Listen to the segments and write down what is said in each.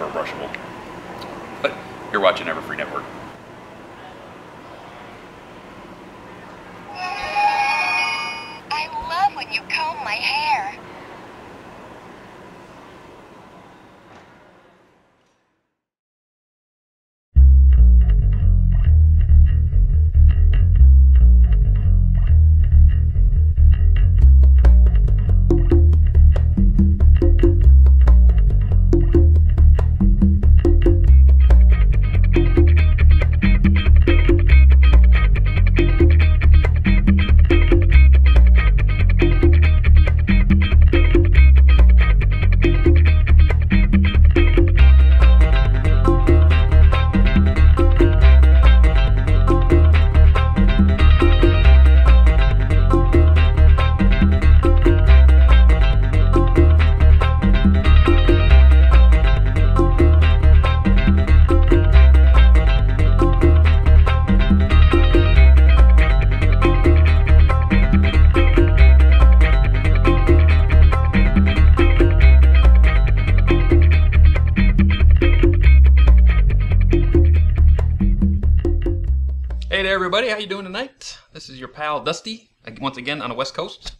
prefer brushable. But you're watching Everfree Network. I love when you comb my hair. Everybody, how you doing tonight? This is your pal Dusty, once again on the West Coast,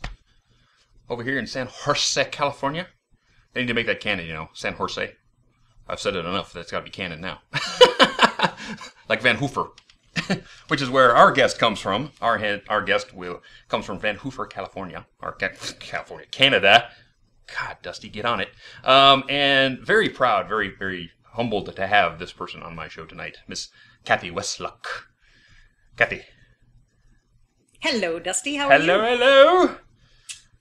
over here in San Jose, California. They need to make that canon, you know, San Jose. I've said it enough, that's got to be canon now. Like Vancouver, which is where our guest comes from. Our guest comes from Vancouver, California, or California, Canada. God, Dusty, get on it. And very proud, very, very humbled to have this person on my show tonight, Miss Cathy Weseluck. Cathy. Hello, Dusty. How are you? Hello.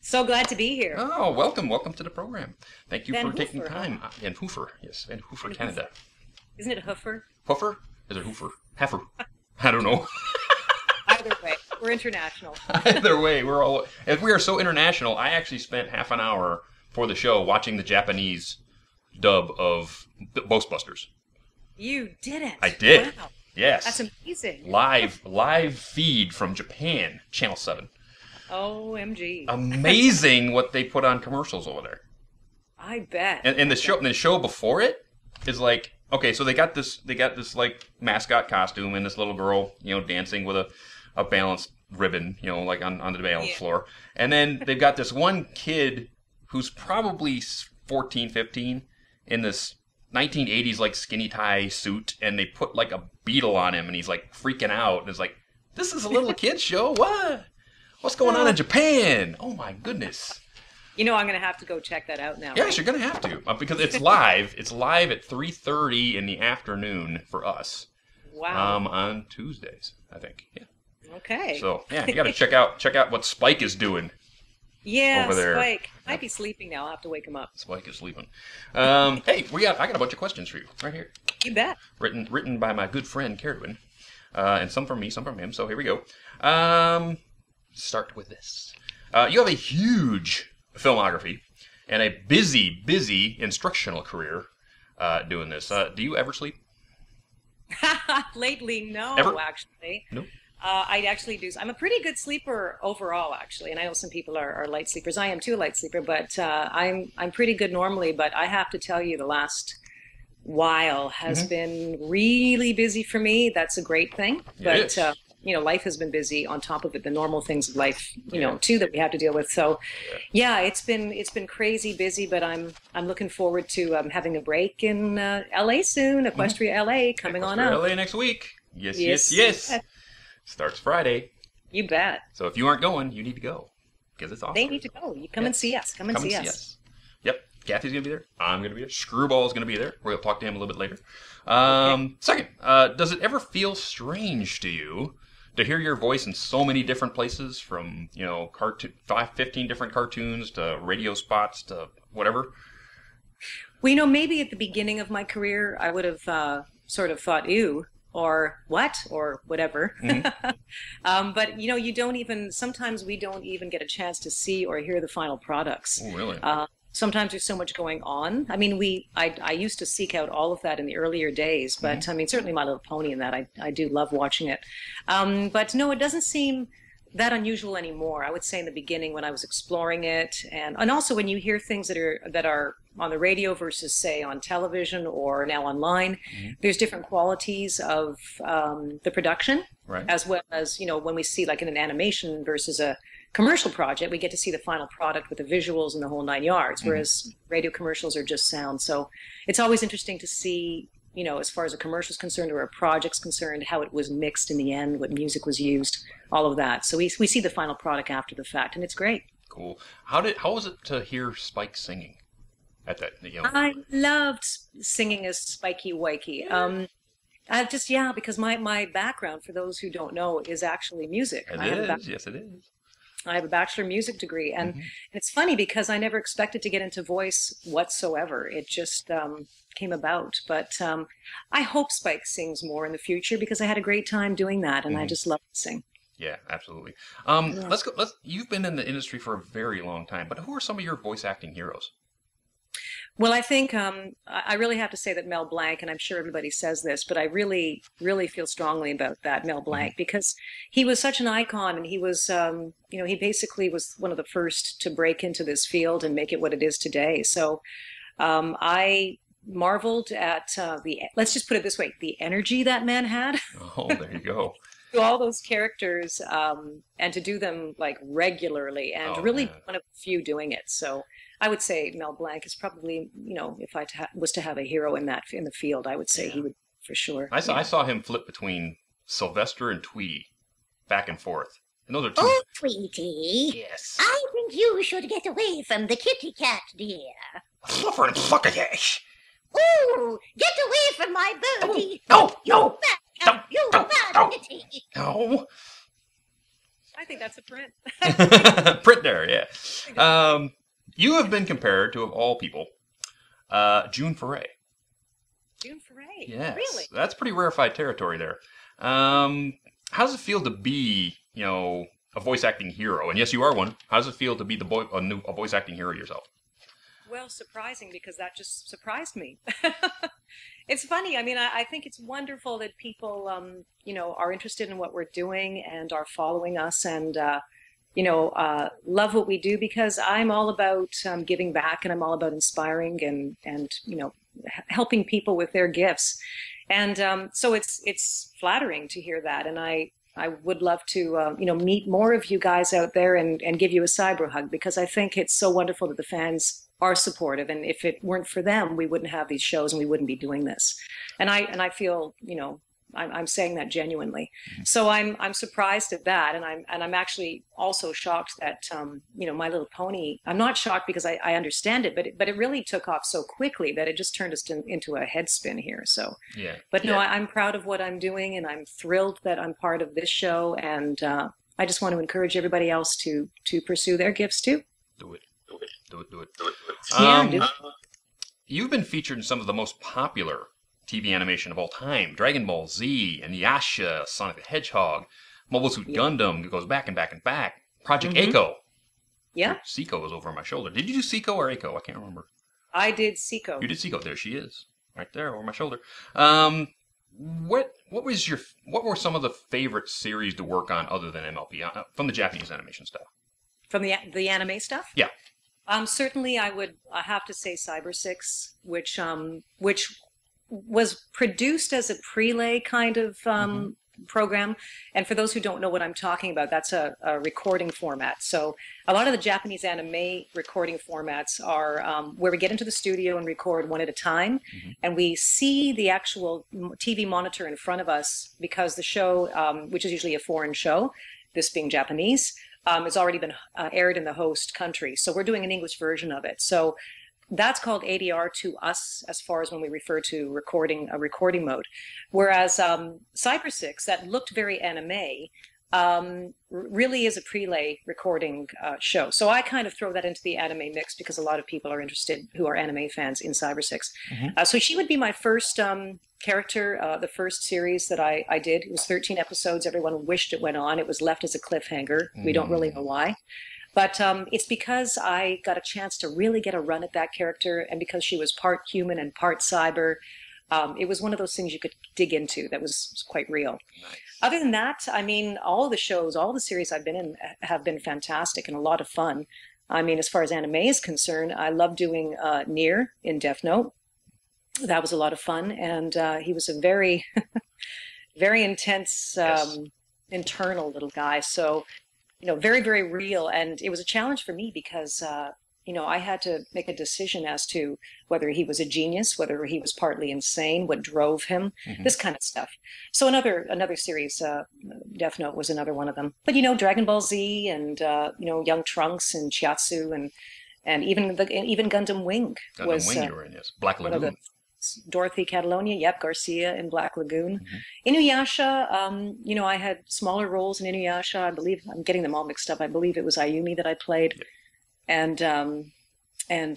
So glad to be here. Oh, welcome to the program. Thank you Vancouver, for taking time. Vancouver, yes, Vancouver, Canada. Isn't it Hoofer? Hoofer? Is it Hoofer? Heifer? I don't know. Either way, we're international. Either way, we are so international. I actually spent half an hour for the show watching the Japanese dub of Ghostbusters. You didn't? I did. Wow. Yes. That's amazing. Live feed from Japan, Channel 7. OMG. Amazing what they put on commercials over there. I bet. And the show before it is like, okay, so they got this like mascot costume and this little girl, you know, dancing with a balance ribbon, you know, like on the balance floor. And then they've got this one kid who's probably 14, 15 in this 1980s like skinny tie suit, and they put like a beetle on him and he's like freaking out, and it's like, this is a little kid's show? What's going on in Japan? Oh my goodness. You know, I'm going to have to go check that out now. Yes, right? You're going to have to, because it's live. It's live at 3:30 in the afternoon for us. Wow. On Tuesdays, I think. Yeah. Okay. So yeah, you got to check out what Spike is doing. Yeah, over there. Spike might be sleeping now. I'll have to wake him up. Spike is sleeping. Hey, I got a bunch of questions for you right here. You bet. Written by my good friend Carwin, and some from me, some from him. So here we go. Start with this. You have a huge filmography and a busy instructional career doing this. Do you ever sleep? Lately, no. Ever? Actually. No. I actually do. I'm a pretty good sleeper overall, actually, and I know some people are light sleepers. I am too a light sleeper, but I'm pretty good normally. But I have to tell you, the last while has been really busy for me. That's a great thing. But you know, life has been busy on top of it, the normal things of life, you know, too, that we have to deal with. So yeah, it's been crazy busy, but I'm looking forward to having a break in LA soon, Equestria LA coming on up. LA next week. Yes. Starts Friday. You bet. So if you aren't going, you need to go, because it's awesome. They need to go. You come and see us. Come and see us. Yep. Kathy's going to be there. I'm going to be there. Screwball's going to be there. We're going to talk to him a little bit later. Second, does it ever feel strange to you to hear your voice in so many different places, from, you know, 15 different cartoons to radio spots to whatever? Well, you know, maybe at the beginning of my career, I would have sort of thought, ew, or what, or whatever. But, you know, sometimes we don't even get a chance to see or hear the final products. Oh, really? Sometimes there's so much going on. I mean, I used to seek out all of that in the earlier days, but I mean, certainly My Little Pony and that, I do love watching it. But no, it doesn't seem that unusual anymore. I would say in the beginning when I was exploring it, and also when you hear things that are on the radio versus, say, on television or now online. There's different qualities of the production, Right. as well as, when we see like in an animation versus a commercial project, we get to see the final product with the visuals and the whole 9 yards, whereas radio commercials are just sound. So it's always interesting to see, as far as a commercial is concerned or a project's concerned, how it was mixed in the end, what music was used, all of that. So we see the final product after the fact, and it's great. Cool. How was it to hear Spike singing at that? I loved singing as Spiky Wikey. Because my background, for those who don't know, is actually music. Yes, it is. I have a bachelor music degree, and it's funny because I never expected to get into voice whatsoever. It just came about. But I hope Spike sings more in the future because I had a great time doing that, and I just love to sing. Yeah, absolutely. Let's go. You've been in the industry for a very long time, but who are some of your voice acting heroes? Well, I think I really have to say that Mel Blanc, and I'm sure everybody says this, but I really, really feel strongly about that, Mel Blanc, because he was such an icon, and he was, he basically was one of the first to break into this field and make it what it is today. So I marveled at let's just put it this way, the energy that man had. Oh, there you go. To all those characters, and to do them like regularly, and really one of the few doing it. So I would say Mel Blanc is probably, if I was to have a hero in the field, I would say he would for sure. I saw him flip between Sylvester and Tweety, back and forth. And those are two. Oh, Tweety. Yes. I think you should get away from the kitty cat, dear. Fluffer and Fluckadash. Oh, get away from my birdie. No. You bad kitty. No. I think that's a print. Print there, yeah. You have been compared to, of all people, June Foray. June Foray? Yes. Really? That's pretty rarefied territory there. How does it feel to be, a voice acting hero? And yes, you are one. How does it feel to be a voice acting hero yourself? Well, surprising, because that just surprised me. It's funny. I mean, I think it's wonderful that people, are interested in what we're doing and are following us and, love what we do, because I'm all about giving back, and I'm all about inspiring and helping people with their gifts. And so it's flattering to hear that. And I would love to, meet more of you guys out there and give you a cyber hug, because I think it's so wonderful that the fans are supportive. And if it weren't for them, we wouldn't have these shows and we wouldn't be doing this. And I feel, I'm saying that genuinely. So I'm surprised at that, and I'm actually also shocked that My Little Pony. I'm not shocked because I understand it, but it really took off so quickly that it just turned us into a head spin here. So yeah. But no, I'm proud of what I'm doing, and I'm thrilled that I'm part of this show, and I just want to encourage everybody else to pursue their gifts too. Do it. Yeah, do it. You've been featured in some of the most popular TV animation of all time: Dragon Ball Z, and Yasha, Sonic the Hedgehog, Mobile Suit Gundam. It goes back and back and back. Project Eiko. Yeah. Seiko is over my shoulder. Did you do Seiko or Eiko? I can't remember. I did Seiko. You did Seiko. There she is, right there over my shoulder. What were some of the favorite series to work on other than MLP from the Japanese animation stuff? From the anime stuff? Yeah. Certainly, I have to say Cyber 6, which was produced as a prelay kind of program. And for those who don't know what I'm talking about, that's a recording format. So a lot of the Japanese anime recording formats are where we get into the studio and record one at a time. And we see the actual TV monitor in front of us, because the show, which is usually a foreign show, this being Japanese, it's already been aired in the host country. So we're doing an English version of it. So that's called ADR to us, as far as when we refer to a recording mode. Whereas Cyber 6, that looked very anime, really is a prelay recording show. So I kind of throw that into the anime mix, because a lot of people are interested who are anime fans in Cyber 6. So she would be my first character, the first series that I did. It was 13 episodes. Everyone wished it went on. It was left as a cliffhanger. We don't really know why. But it's because I got a chance to really get a run at that character, and because she was part human and part cyber. It was one of those things you could dig into that was quite real. Nice. Other than that, I mean, all the shows, all the series I've been in have been fantastic and a lot of fun. I mean, as far as anime is concerned, I love doing Nier in Death Note. That was a lot of fun, and he was a very, very intense, Yes. internal little guy. So, very, very real. And it was a challenge for me because, I had to make a decision as to whether he was a genius, whether he was partly insane, what drove him, this kind of stuff. So another series, Death Note was another one of them. But Dragon Ball Z and Young Trunks and Chiatsu and even Gundam Wing Gundam Wing you were in, yes. Black one of the Lagoon. Dorothy Catalonia, yep, Garcia in Black Lagoon. Inuyasha, I had smaller roles in Inuyasha. I believe I'm getting them all mixed up. I believe it was Ayumi that I played. Yep. And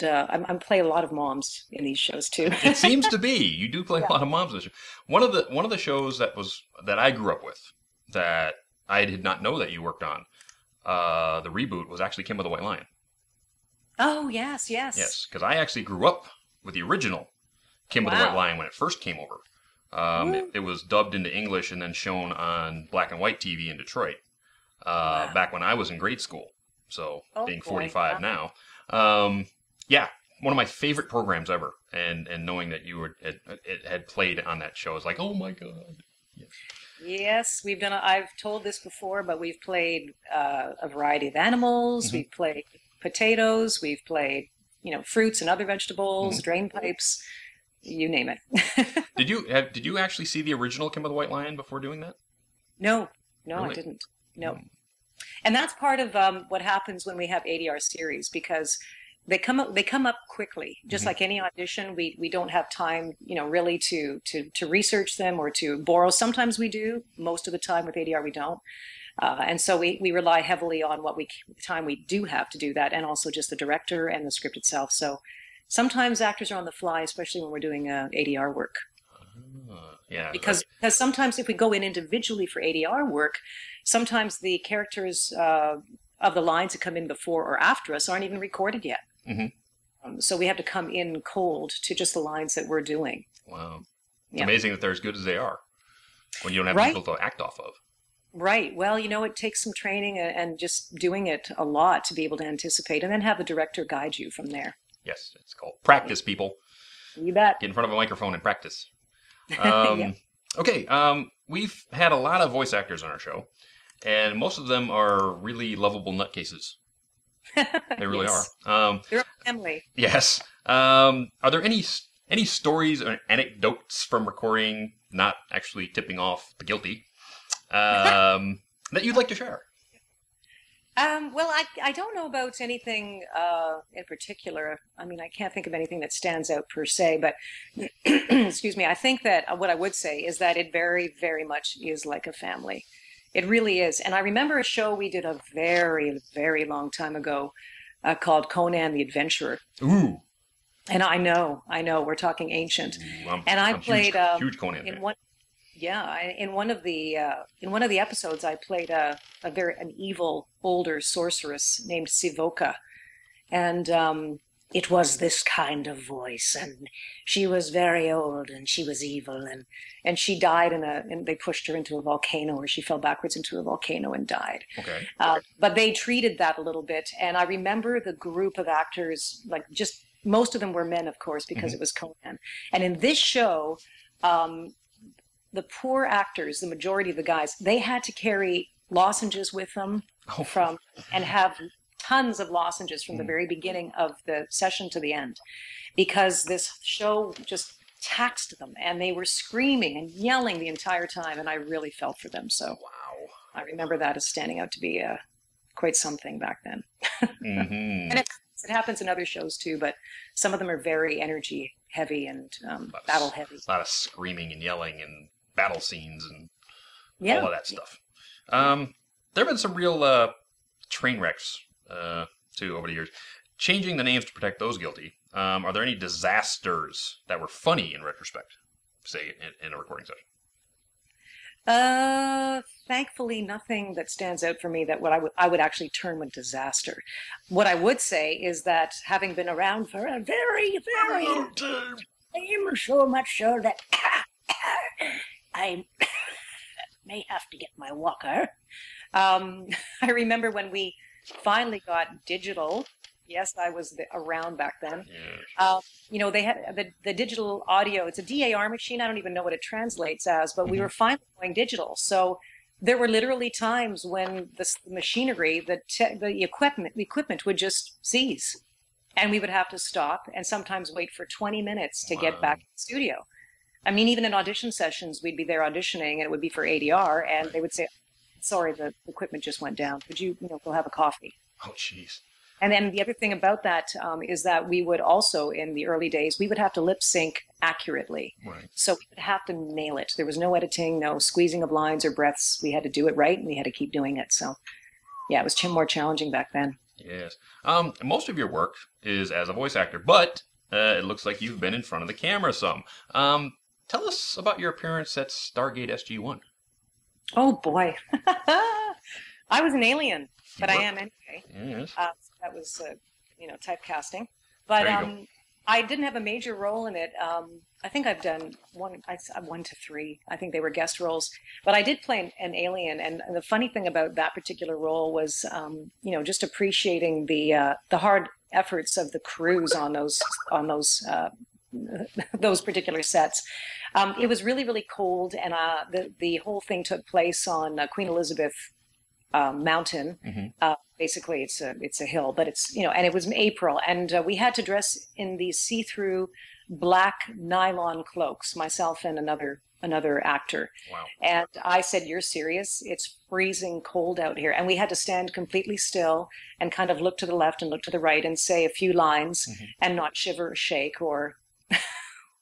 I'm playing a lot of moms in these shows too. It seems to be. You do play a lot of moms in this show. One of the shows that I grew up with that I did not know that you worked on, the reboot was actually Kim with the White Lion. Oh, yes. Yes, because I actually grew up with the original Kim with the White Lion when it first came over. It was dubbed into English and then shown on black and white TV in Detroit back when I was in grade school. So being 45 now. Yeah, one of my favorite programs ever. And knowing that you had played on that show is like, oh my God. Yes, we've done. I've told this before, but we've played a variety of animals. We've played potatoes. We've played, fruits and other vegetables, drain pipes. You name it. Did you actually see the original Kim with the White Lion before doing that? No, Really? I didn't. No. And that's part of what happens when we have ADR series, because they come up quickly. Just like any audition, we don't have time, really to research them or to borrow. Sometimes we do. Most of the time with ADR we don't. And so we rely heavily on the time we do have to do that, and also just the director and the script itself. So sometimes actors are on the fly, especially when we're doing ADR work. Yeah. Because sometimes if we go in individually for ADR work, sometimes the characters of the lines that come in before or after us aren't even recorded yet. So we have to come in cold to just the lines that we're doing. Wow. It's amazing that they're as good as they are when you don't have people to act off of. Right. Well, it takes some training and just doing it a lot to be able to anticipate, and then have the director guide you from there. Yes, it's called practice, people. You bet. Get in front of a microphone and practice. Okay, we've had a lot of voice actors on our show, and most of them are really lovable nutcases. They really are. They're a family. Yes. Are there any stories or anecdotes from recording, not actually tipping off the guilty, that you'd like to share? Well, I don't know about anything in particular. I mean, I can't think of anything that stands out per se, but excuse me, I think that what I would say is that it very, very much is like a family. It really is. And I remember a show we did a very, very long time ago called Conan the Adventurer. Ooh. And I know, we're talking ancient. And I played huge Conan fan. In one of the episodes, I played an evil older sorceress named Sivoka, and it was this kind of voice, and she was very old, and she was evil, and she died and they pushed her into a volcano, or she fell backwards into a volcano and died. Okay. But they treated that a little bit, and I remember the group of actors, like just most of them were men, of course, because it was Conan, and in this show. The poor actors, the majority of the guys, they had to carry lozenges with them and have tons of lozenges from the very beginning of the session to the end, because this show just taxed them, and they were screaming and yelling the entire time, and I really felt for them. So I remember that as standing out to be quite something back then. And it happens in other shows too, but some of them are very energy heavy and battle heavy. A lot of screaming and yelling and battle scenes and all of that stuff. There have been some real train wrecks too over the years. Changing the names to protect those guilty. Are there any disasters that were funny in retrospect, say in a recording session? Thankfully, nothing that stands out for me that what I would actually term a disaster. What I would say is that having been around for a very, very long time, so much so that I may have to get my walker. I remember when we finally got digital Yes, I was around back then. Yeah. They had the digital audio. It's a DAR machine. I don't even know what it translates as, but we were finally going digital. So there were literally times when the machinery, the equipment would just seize, and we would have to stop and sometimes wait for 20 minutes to get back to the studio. I mean, even in audition sessions, we'd be there auditioning, and it would be for ADR, and they would say, "Sorry, the equipment just went down. Could you, go have a coffee?" Oh, jeez. And then the other thing about that is that we would also, in the early days, we would have to lip sync accurately. Right. So we would have to nail it. There was no editing, no squeezing of lines or breaths. We had to do it right, and we had to keep doing it. So, yeah, it was more challenging back then. Yes. Most of your work is as a voice actor, but it looks like you've been in front of the camera some. Tell us about your appearance at Stargate SG-1. Oh, boy. I was an alien, but I am anyway. Yes. So that was, typecasting. But I didn't have a major role in it. I think I've done one to three. I think they were guest roles. But I did play an alien. And the funny thing about that particular role was, just appreciating the hard efforts of the crews on those particular sets. It was really, really cold. And the whole thing took place on Queen Elizabeth mountain. Basically it's a hill, but it's, and it was April, and we had to dress in these see-through black nylon cloaks, myself and another actor. Wow. And I said, "You're serious? It's freezing cold out here." And we had to stand completely still and kind of look to the left and look to the right and say a few lines and not shiver or shake or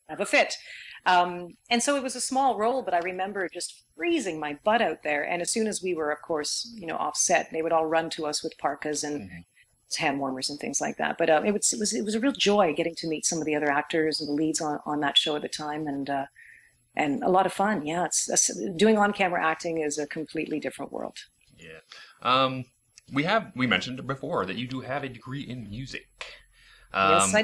have a fit. And so it was a small role, but I remember just freezing my butt out there. And as soon as we were, of course, off set, they would all run to us with parkas and hand warmers and things like that. But it was a real joy getting to meet some of the other actors and the leads on that show at the time, and a lot of fun. Yeah, doing on-camera acting is a completely different world. Yeah. We mentioned before that you do have a degree in music. Yes,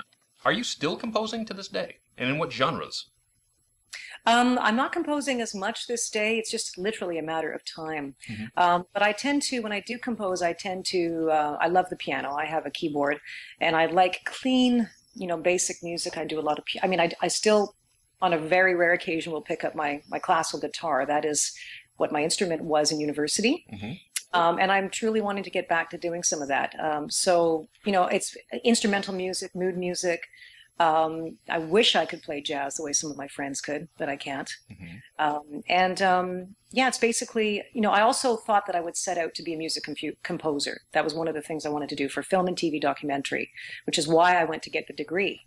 Are you still composing to this day? And in what genres? I'm not composing as much this day. It's just literally a matter of time. But I tend to, when I do compose, I love the piano. I have a keyboard, and I like clean, basic music. I do a lot of, I still, on a very rare occasion, will pick up my classical guitar. That is what my instrument was in university. And I'm truly wanting to get back to doing some of that. So, it's instrumental music, mood music. I wish I could play jazz the way some of my friends could, but I can't. It's basically, I also thought that I would set out to be a music composer. That was one of the things I wanted to do for film and TV documentary, which is why I went to get the degree.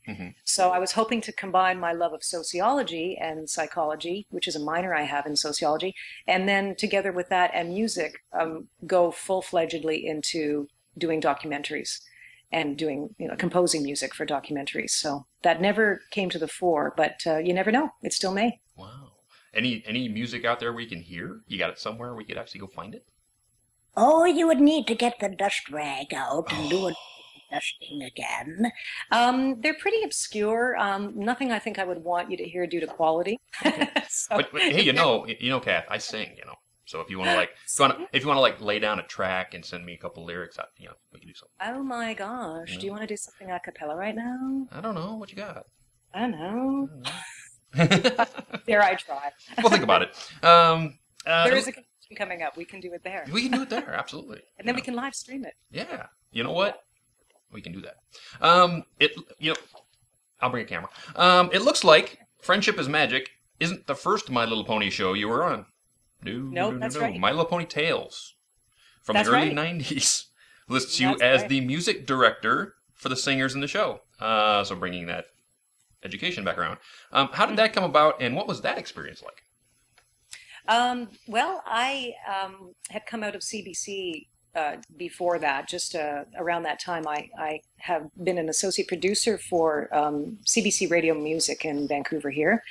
So I was hoping to combine my love of sociology and psychology, which is a minor I have in sociology, and then together with that and music, go full-fledgedly into doing documentaries and doing, composing music for documentaries. So that never came to the fore, but you never know. It still may. Wow. Any music out there we can hear? You got it somewhere we could actually go find it? Oh, you would need to get the dust rag out and do it dusting again. They're pretty obscure. Nothing I think I would want you to hear due to quality. But hey, Kath, I sing, So if you want to lay down a track and send me a couple lyrics, we can do something. Oh my gosh! Do you want to do something a cappella right now? I don't know. What you got? I don't know. Dare I try? We'll think about it. There is a convention coming up. We can do it there. We can do it there, absolutely. And then we can live stream it. Yeah. You know what? We can do that. I'll bring a camera. It looks like Friendship is Magic isn't the first My Little Pony show you were on. No, that's right. My Little Pony Tales from the early 90s lists you as the music director for the singers in the show. So bringing that education back around. How did that come about, and what was that experience like? Well, I had come out of CBC before that. Just around that time, I have been an associate producer for CBC Radio Music in Vancouver here.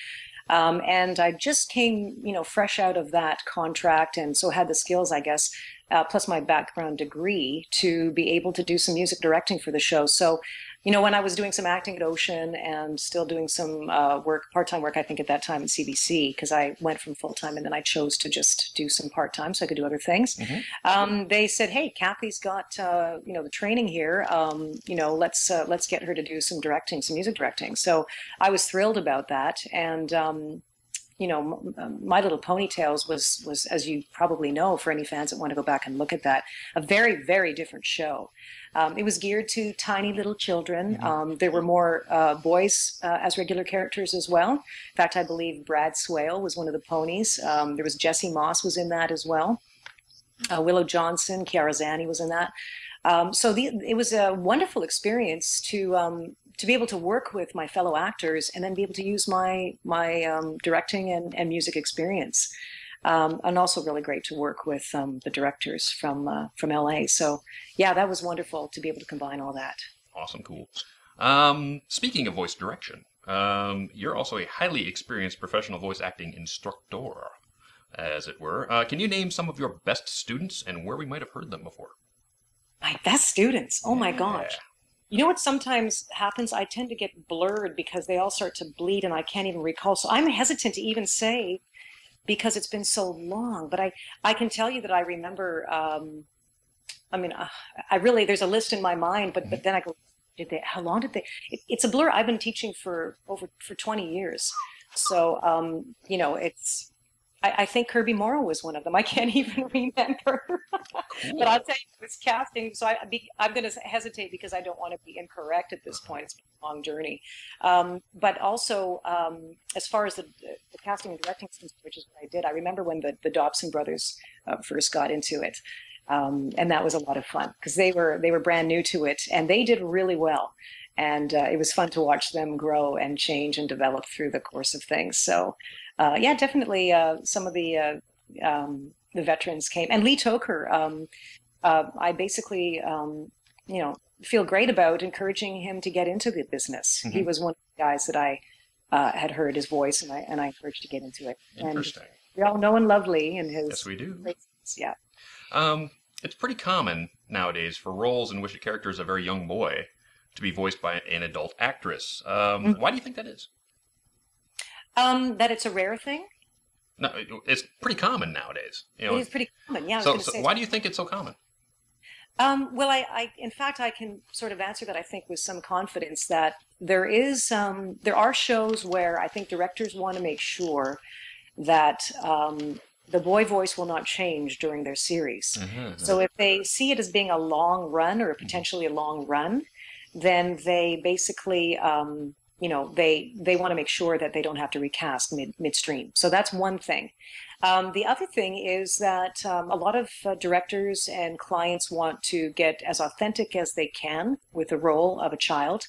And I just came, fresh out of that contract, and so had the skills, I guess, plus my background degree to be able to do some music directing for the show. So you know, when I was doing some acting at Ocean and still doing some part-time work, I think at that time at CBC, because I went from full-time and then I chose to just do some part-time so I could do other things. They said, hey, Cathy's got, you know, the training here. You know, let's get her to do some directing, some music directing. So I was thrilled about that. And, you know, My Little Ponytails was, as you probably know, for any fans that want to go back and look at that, a very, very different show. It was geared to tiny little children. There were more boys as regular characters as well. In fact, I believe Brad Swale was one of the ponies. There was Jesse Moss was in that as well. Willow Johnson, Kiara Zani was in that. So it was a wonderful experience to be able to work with my fellow actors and then be able to use my directing and music experience. And also really great to work with the directors from LA. So yeah, that was wonderful to be able to combine all that. Awesome, cool. Speaking of voice direction, you're also a highly experienced professional voice acting instructor, as it were. Can you name some of your best students and where we might have heard them before? My best students? Oh my gosh. You know what sometimes happens? I tend to get blurred because they all start to bleed and I can't even recall. So I'm hesitant to even say, because it's been so long. But I can tell you that I remember, I mean, I really, there's a list in my mind, but then I go, how long did they, it's a blur. I've been teaching for 20 years. So, you know, I think Kirby Morrow was one of them. I can't even remember. Cool. But I'll tell you, it was casting. So I'm going to hesitate because I don't want to be incorrect at this point. It's been a long journey. But also, as far as the casting and directing, which is what I did, I remember when the Dobson brothers first got into it. And that was a lot of fun because they were brand new to it and they did really well. And it was fun to watch them grow and change and develop through the course of things. So, yeah, definitely some of the veterans came. And Lee Toker, I basically, you know, feel great about encouraging him to get into the business. He was one of the guys that I had heard his voice, and I encouraged to get into it. Interesting. And we all know and love Lee and his. Yes, we do. Yeah. It's pretty common nowadays for roles in which a character is a very young boy to be voiced by an adult actress. Why do you think that is? That it's a rare thing? No, it's pretty common nowadays. You know, It is pretty common, yeah. So why do you think it's so common? Well, in fact, I can sort of answer that, I think, with some confidence that there are shows where I think directors want to make sure that the boy voice will not change during their series. So if they see it as being a long run or potentially a long run, then they basically, you know, they want to make sure that they don't have to recast midstream. So that's one thing. The other thing is that a lot of directors and clients want to get as authentic as they can with the role of a child.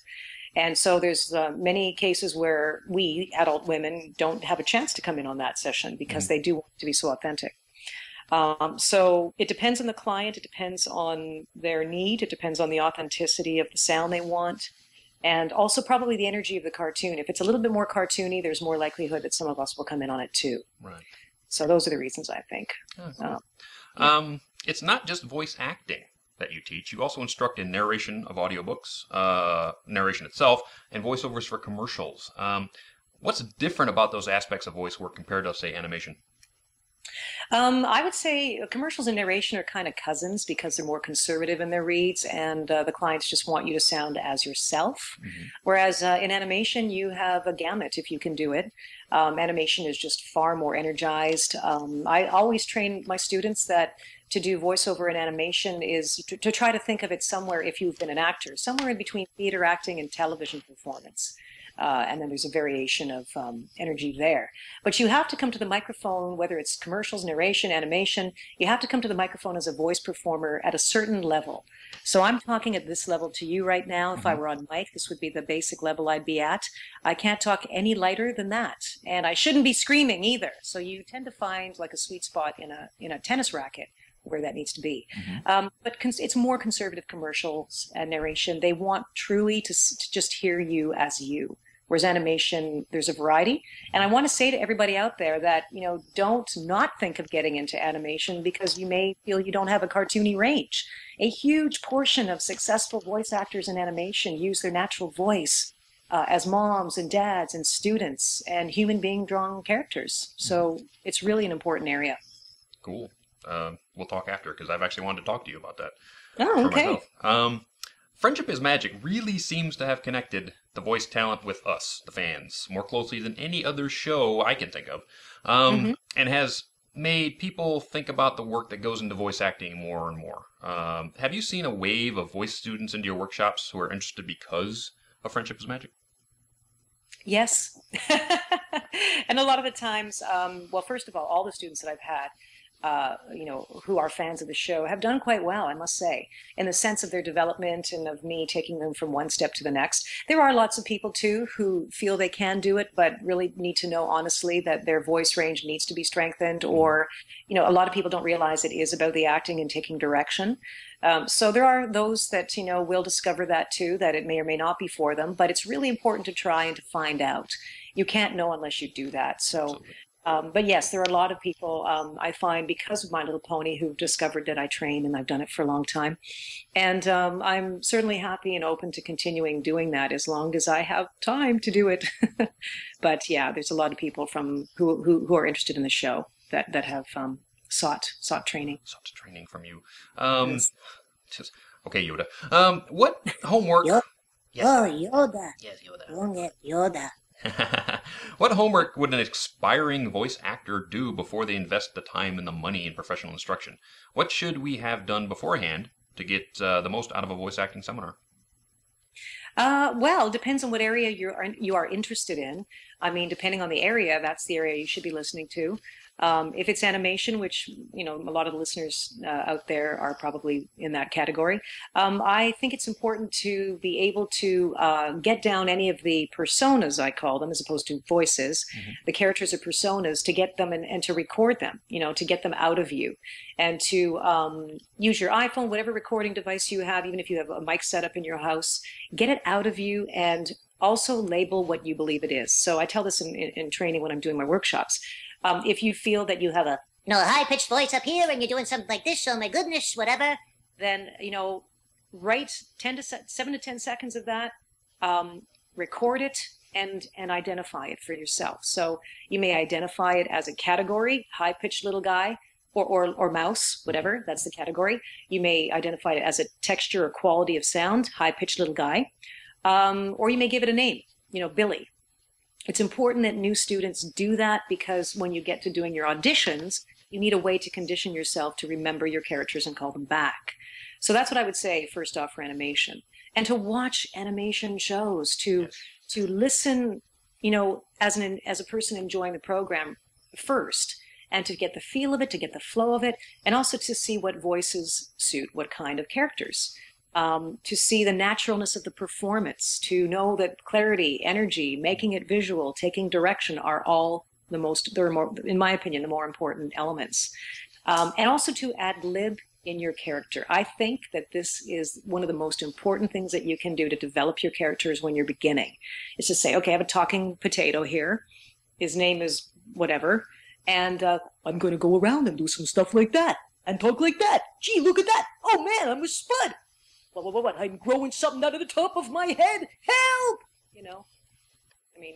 And so there's many cases where we, adult women, don't have a chance to come in on that session because they do want to be so authentic. So it depends on the client, it depends on their need, it depends on the authenticity of the sound they want, and also probably the energy of the cartoon. If it's a little bit more cartoony, there's more likelihood that some of us will come in on it too. Right. So those are the reasons, I think. Oh, cool. It's not just voice acting that you teach. You also instruct in narration of audiobooks, narration itself, and voiceovers for commercials. What's different about those aspects of voice work compared to, say, animation? I would say commercials and narration are kind of cousins because they're more conservative in their reads, and the clients just want you to sound as yourself. Whereas in animation, you have a gamut if you can do it. Animation is just far more energized. I always train my students that to do voiceover in animation is to try to think of it somewhere, if you've been an actor, somewhere in between theater acting and television performance. And then there's a variation of energy there. But you have to come to the microphone, whether it's commercials, narration, animation, you have to come to the microphone as a voice performer at a certain level. So I'm talking at this level to you right now. If I were on mic, this would be the basic level I'd be at. I can't talk any lighter than that. And I shouldn't be screaming either. So you tend to find like a sweet spot in a tennis racket where that needs to be. But it's more conservative commercials and narration. They want truly to just hear you as you, Whereas animation, there's a variety. And I want to say to everybody out there that, don't not think of getting into animation because you may feel you don't have a cartoony range. A huge portion of successful voice actors in animation use their natural voice as moms and dads and students and human being drawn characters. So it's really an important area. Cool. We'll talk after because I've actually wanted to talk to you about that. Oh, okay. Myself. Friendship is Magic really seems to have connected the voice talent with us, the fans, more closely than any other show I can think of, and has made people think about the work that goes into voice acting more and more. Have you seen a wave of voice students into your workshops who are interested because of Friendship is Magic? Yes. And a lot of the times, well, first of all the students that I've had, who are fans of the show have done quite well, I must say, in the sense of their development and of me taking them from one step to the next. There are lots of people too who feel they can do it, but really need to know honestly that their voice range needs to be strengthened, or, a lot of people don't realize it is about the acting and taking direction. So there are those that, will discover that too, that it may or may not be for them, but it's really important to try and to find out. You can't know unless you do that. So, but yes, there are a lot of people I find because of My Little Pony who've discovered that I train, and I've done it for a long time. And I'm certainly happy and open to continuing doing that as long as I have time to do it. But yeah, there's a lot of people who are interested in the show that have sought training. Sought training from you. Okay, Yoda. What homework? Yes. Oh, Yoda. Yes, Yoda. Don't get Yoda. What homework would an aspiring voice actor do before they invest the time and the money in professional instruction? What should we have done beforehand to get the most out of a voice acting seminar? Well, it depends on what area you are interested in. I mean, depending on the area, that's the area you should be listening to. If it's animation, which, a lot of the listeners out there are probably in that category, I think it's important to be able to get down any of the personas, I call them, as opposed to voices. The characters are personas, to get them and to record them, to get them out of you, and to use your iPhone, whatever recording device you have, even if you have a mic set up in your house, get it out of you and also label what you believe it is. So I tell this in training when I'm doing my workshops. If you feel that you have a high-pitched voice up here and you're doing something like this, oh my goodness, whatever, then, write 7 to 10 seconds of that, record it, and identify it for yourself. So you may identify it as a category, high-pitched little guy, or mouse, whatever, that's the category. You may identify it as a texture or quality of sound, high-pitched little guy, or you may give it a name, Billy. It's important that new students do that because when you get to doing your auditions, you need a way to condition yourself to remember your characters and call them back. So that's what I would say first off for animation. And to watch animation shows, to listen, as a person enjoying the program first, and to get the feel of it, to get the flow of it, and also to see what voices suit what kind of characters. To see the naturalness of the performance, to know that clarity, energy, making it visual, taking direction are all in my opinion, the more important elements. And also to ad lib in your character. I think that this is one of the most important things that you can do to develop your characters when you're beginning. Is to say, okay, I have a talking potato here. His name is whatever. And I'm going to go around and do some stuff like that and talk like that. Gee, look at that. Oh man, I'm a spud. What? I'm growing something out of the top of my head. Help!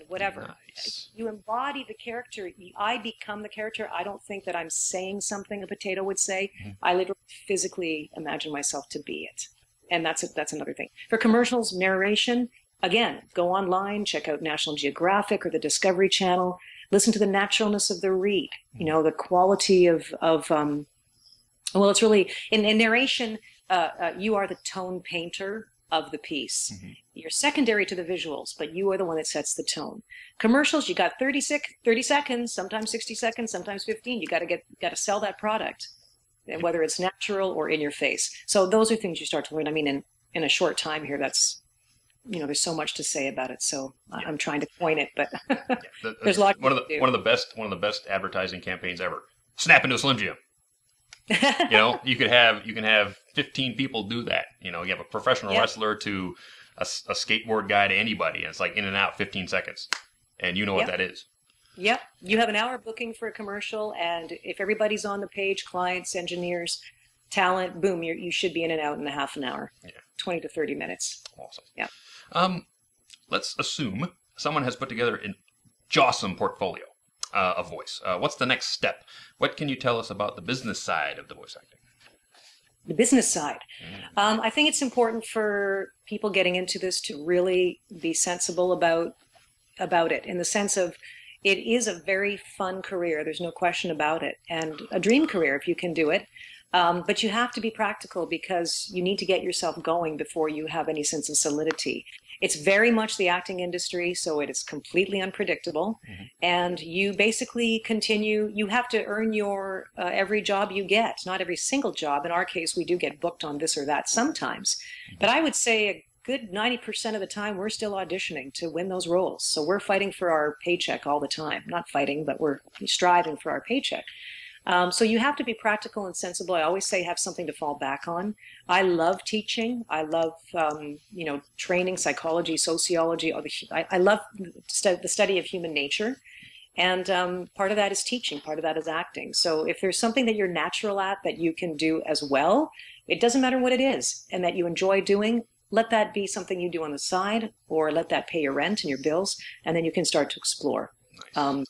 Whatever. Nice. You embody the character. I become the character. I don't think that I'm saying something a potato would say. I literally physically imagine myself to be it. And that's another thing. For commercials, narration, again, go online, check out National Geographic or the Discovery Channel. Listen to the naturalness of the read. The quality of it's really, in narration, you are the tone painter of the piece. You're secondary to the visuals, but you are the one that sets the tone. Commercials, you got 30 seconds, sometimes 60 seconds, sometimes 15. You got to sell that product, whether it's natural or in your face. So those are things you start to learn. In a short time here, that's, there's so much to say about it. So I'm trying to point it, but there's a lot. One of the best advertising campaigns ever. Snap into a Slim Jim. You can have 15 people do that. You have a professional wrestler to a skateboard guy to anybody. And it's like in and out, 15 seconds. And you know what that is. Yep. You have an hour booking for a commercial, and if everybody's on the page, clients, engineers, talent, boom, you should be in and out in a half an hour, 20 to 30 minutes. Awesome. Yeah. Let's assume someone has put together an awesome portfolio of voice. What's the next step? What can you tell us about the business side of the voice acting? The business side. I think it's important for people getting into this to really be sensible about it, in the sense of it is a very fun career. There's no question about it, and a dream career if you can do it. But you have to be practical, because you need to get yourself going before you have any sense of solidity. It's very much the acting industry, so it is completely unpredictable. And you basically you have to earn your every job you get, not every single job. In our case, we do get booked on this or that sometimes. But I would say a good 90% of the time, we're still auditioning to win those roles. So we're fighting for our paycheck all the time. Not fighting, but we're striving for our paycheck. So you have to be practical and sensible. I always say have something to fall back on. I love teaching. I love, training, psychology, sociology. I love the study of human nature. And part of that is teaching. Part of that is acting. So if there's something that you're natural at that you can do as well, it doesn't matter what it is, and that you enjoy doing, let that be something you do on the side, or let that pay your rent and your bills, and then you can start to explore. Nice.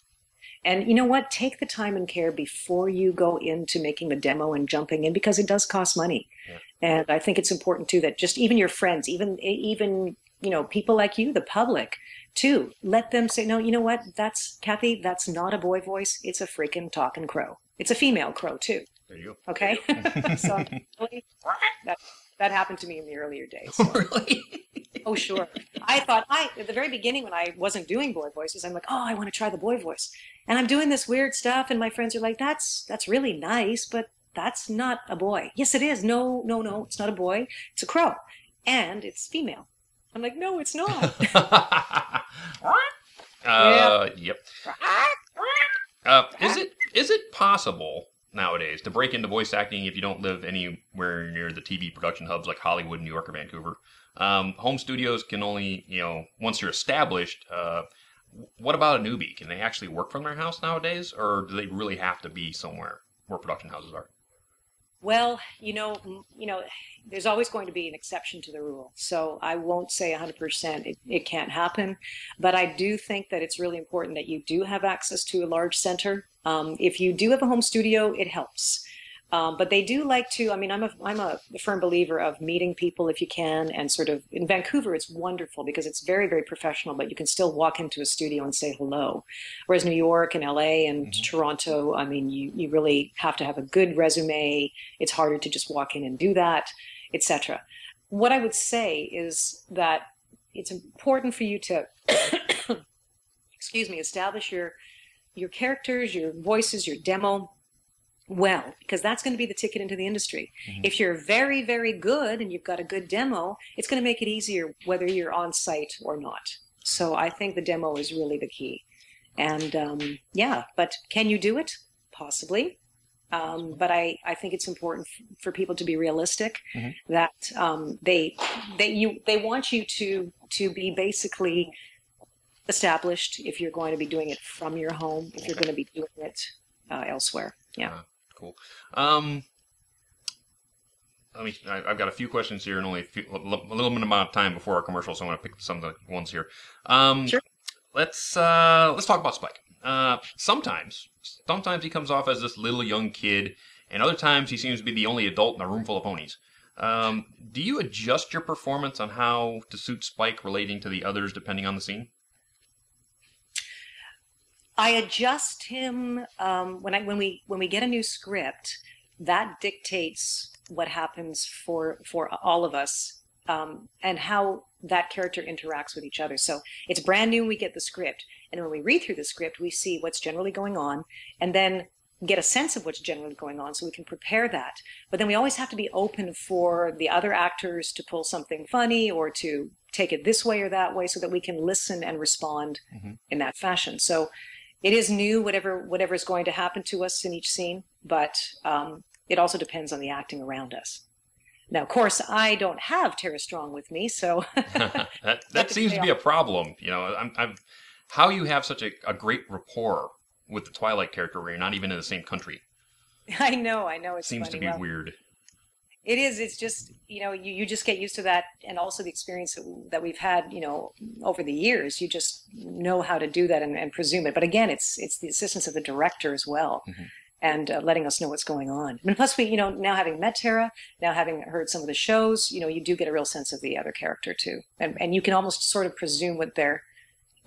And you know what? Take the time and care before you go into making the demo and jumping in, because it does cost money. Yeah. And I think it's important too that just even your friends, even people like you, the public too, let them say, no, you know what? That's Cathy. That's not a boy voice. It's a freaking talking crow. It's a female crow too. There you go. Okay. So that happened to me in the earlier days. So. Really? Oh, sure. I thought at the very beginning, when I wasn't doing boy voices, I'm like, oh, I want to try the boy voice. And I'm doing this weird stuff. And my friends are like, that's really nice, but that's not a boy. Yes, it is. No, it's not a boy. It's a crow. And it's female. I'm like, no, it's not. Yep. Is it possible nowadays to break into voice acting if you don't live anywhere near the TV production hubs like Hollywood, New York, or Vancouver? Home studios can only, once you're established, what about a newbie? Can they actually work from their house nowadays, or do they really have to be somewhere where production houses are? Well, there's always going to be an exception to the rule. So I won't say 100% it can't happen, but I do think that it's really important that you do have access to a large center. If you do have a home studio, it helps. But they do like to, I'm a firm believer of meeting people if you can, and sort of, in Vancouver, it's wonderful because it's very, very professional, but you can still walk into a studio and say hello. Whereas New York and LA and Toronto, you really have to have a good resume. It's harder to just walk in and do that, etc. What I would say is that it's important for you to, establish your characters, your voices, your demo, well, because that's going to be the ticket into the industry. If you're very, very good and you've got a good demo, it's going to make it easier whether you're on site or not. So I think the demo is really the key. And but can you do it? Possibly. But I think it's important for people to be realistic, that they want you to be basically established if you're going to be doing it from your home, if you're going to be doing it elsewhere. Yeah. Cool. I've got a few questions here and only a little bit amount of time before our commercial, so I'm going to pick some of the ones here. Sure. Let's talk about Spike. Sometimes he comes off as this little young kid, and other times he seems to be the only adult in a room full of ponies. Do you adjust your performance on how to suit Spike relating to the others depending on the scene? I adjust him when we get a new script. That dictates what happens for all of us, and how that character interacts with each other. So it's brand new when we get the script, and when we read through the script, we see what's generally going on, and then get a sense of what's generally going on, so we can prepare that. But then we always have to be open for the other actors to pull something funny or to take it this way or that way, so that we can listen and respond in that fashion. So it is new, whatever is going to happen to us in each scene, but it also depends on the acting around us. Now, of course, I don't have Tara Strong with me, so that seems to be a problem. You know, I'm how you have such a great rapport with the Twilight character where you're not even in the same country. I know. It's Seems funny. to be weird. It is. It's just, you just get used to that, and also the experience that we've had, over the years. You just know how to do that and presume it. But again, it's the assistance of the director as well, and letting us know what's going on. And plus, we, now having met Tara, now having heard some of the shows, you do get a real sense of the other character too, and you can almost sort of presume what they're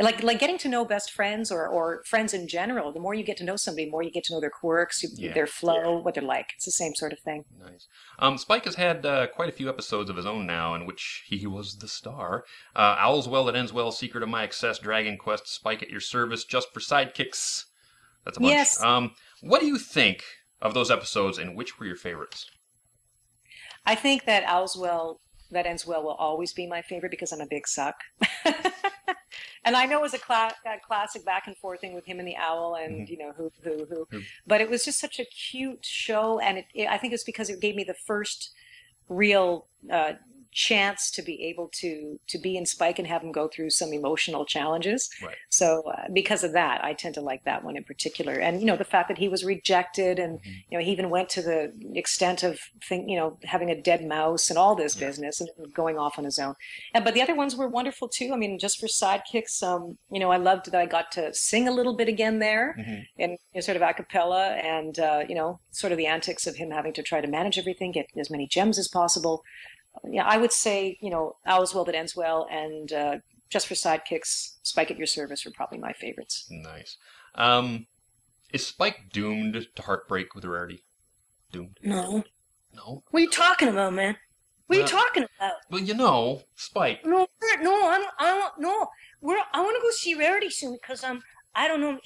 like getting to know best friends or friends in general. The more you get to know somebody, the more you get to know their quirks, their flow, what they're like. It's the same sort of thing. Nice. Spike has had quite a few episodes of his own now in which he was the star. Owl's Well That Ends Well, Secret of My Excess, Dragon Quest, Spike at Your Service, Just for Sidekicks. That's a bunch. Yes. What do you think of those episodes, and which were your favorites? I think that Owl's Well That Ends Well will always be my favorite because I'm a big suck. And I know it was a classic back and forth thing with him and the owl and, who. But it was just such a cute show. And I think it's because it gave me the first real chance to be able to be in Spike and have him go through some emotional challenges. Right. So because of that, I tend to like that one in particular. And, the fact that he was rejected and, he even went to the extent of having a dead mouse and all this business and going off on his own. But the other ones were wonderful too. I mean, Just for Sidekicks, I loved that I got to sing a little bit again there in sort of a cappella and, sort of the antics of him having to try to manage everything, get as many gems as possible. Yeah, I would say, Owl's Well That Ends Well and Just for Sidekicks, Spike at Your Service were probably my favorites. Nice. Is Spike doomed to heartbreak with Rarity? Doomed? No. No? What are you talking about, man? What are you talking about? Well, Spike. No, I want to go see Rarity soon because I don't know,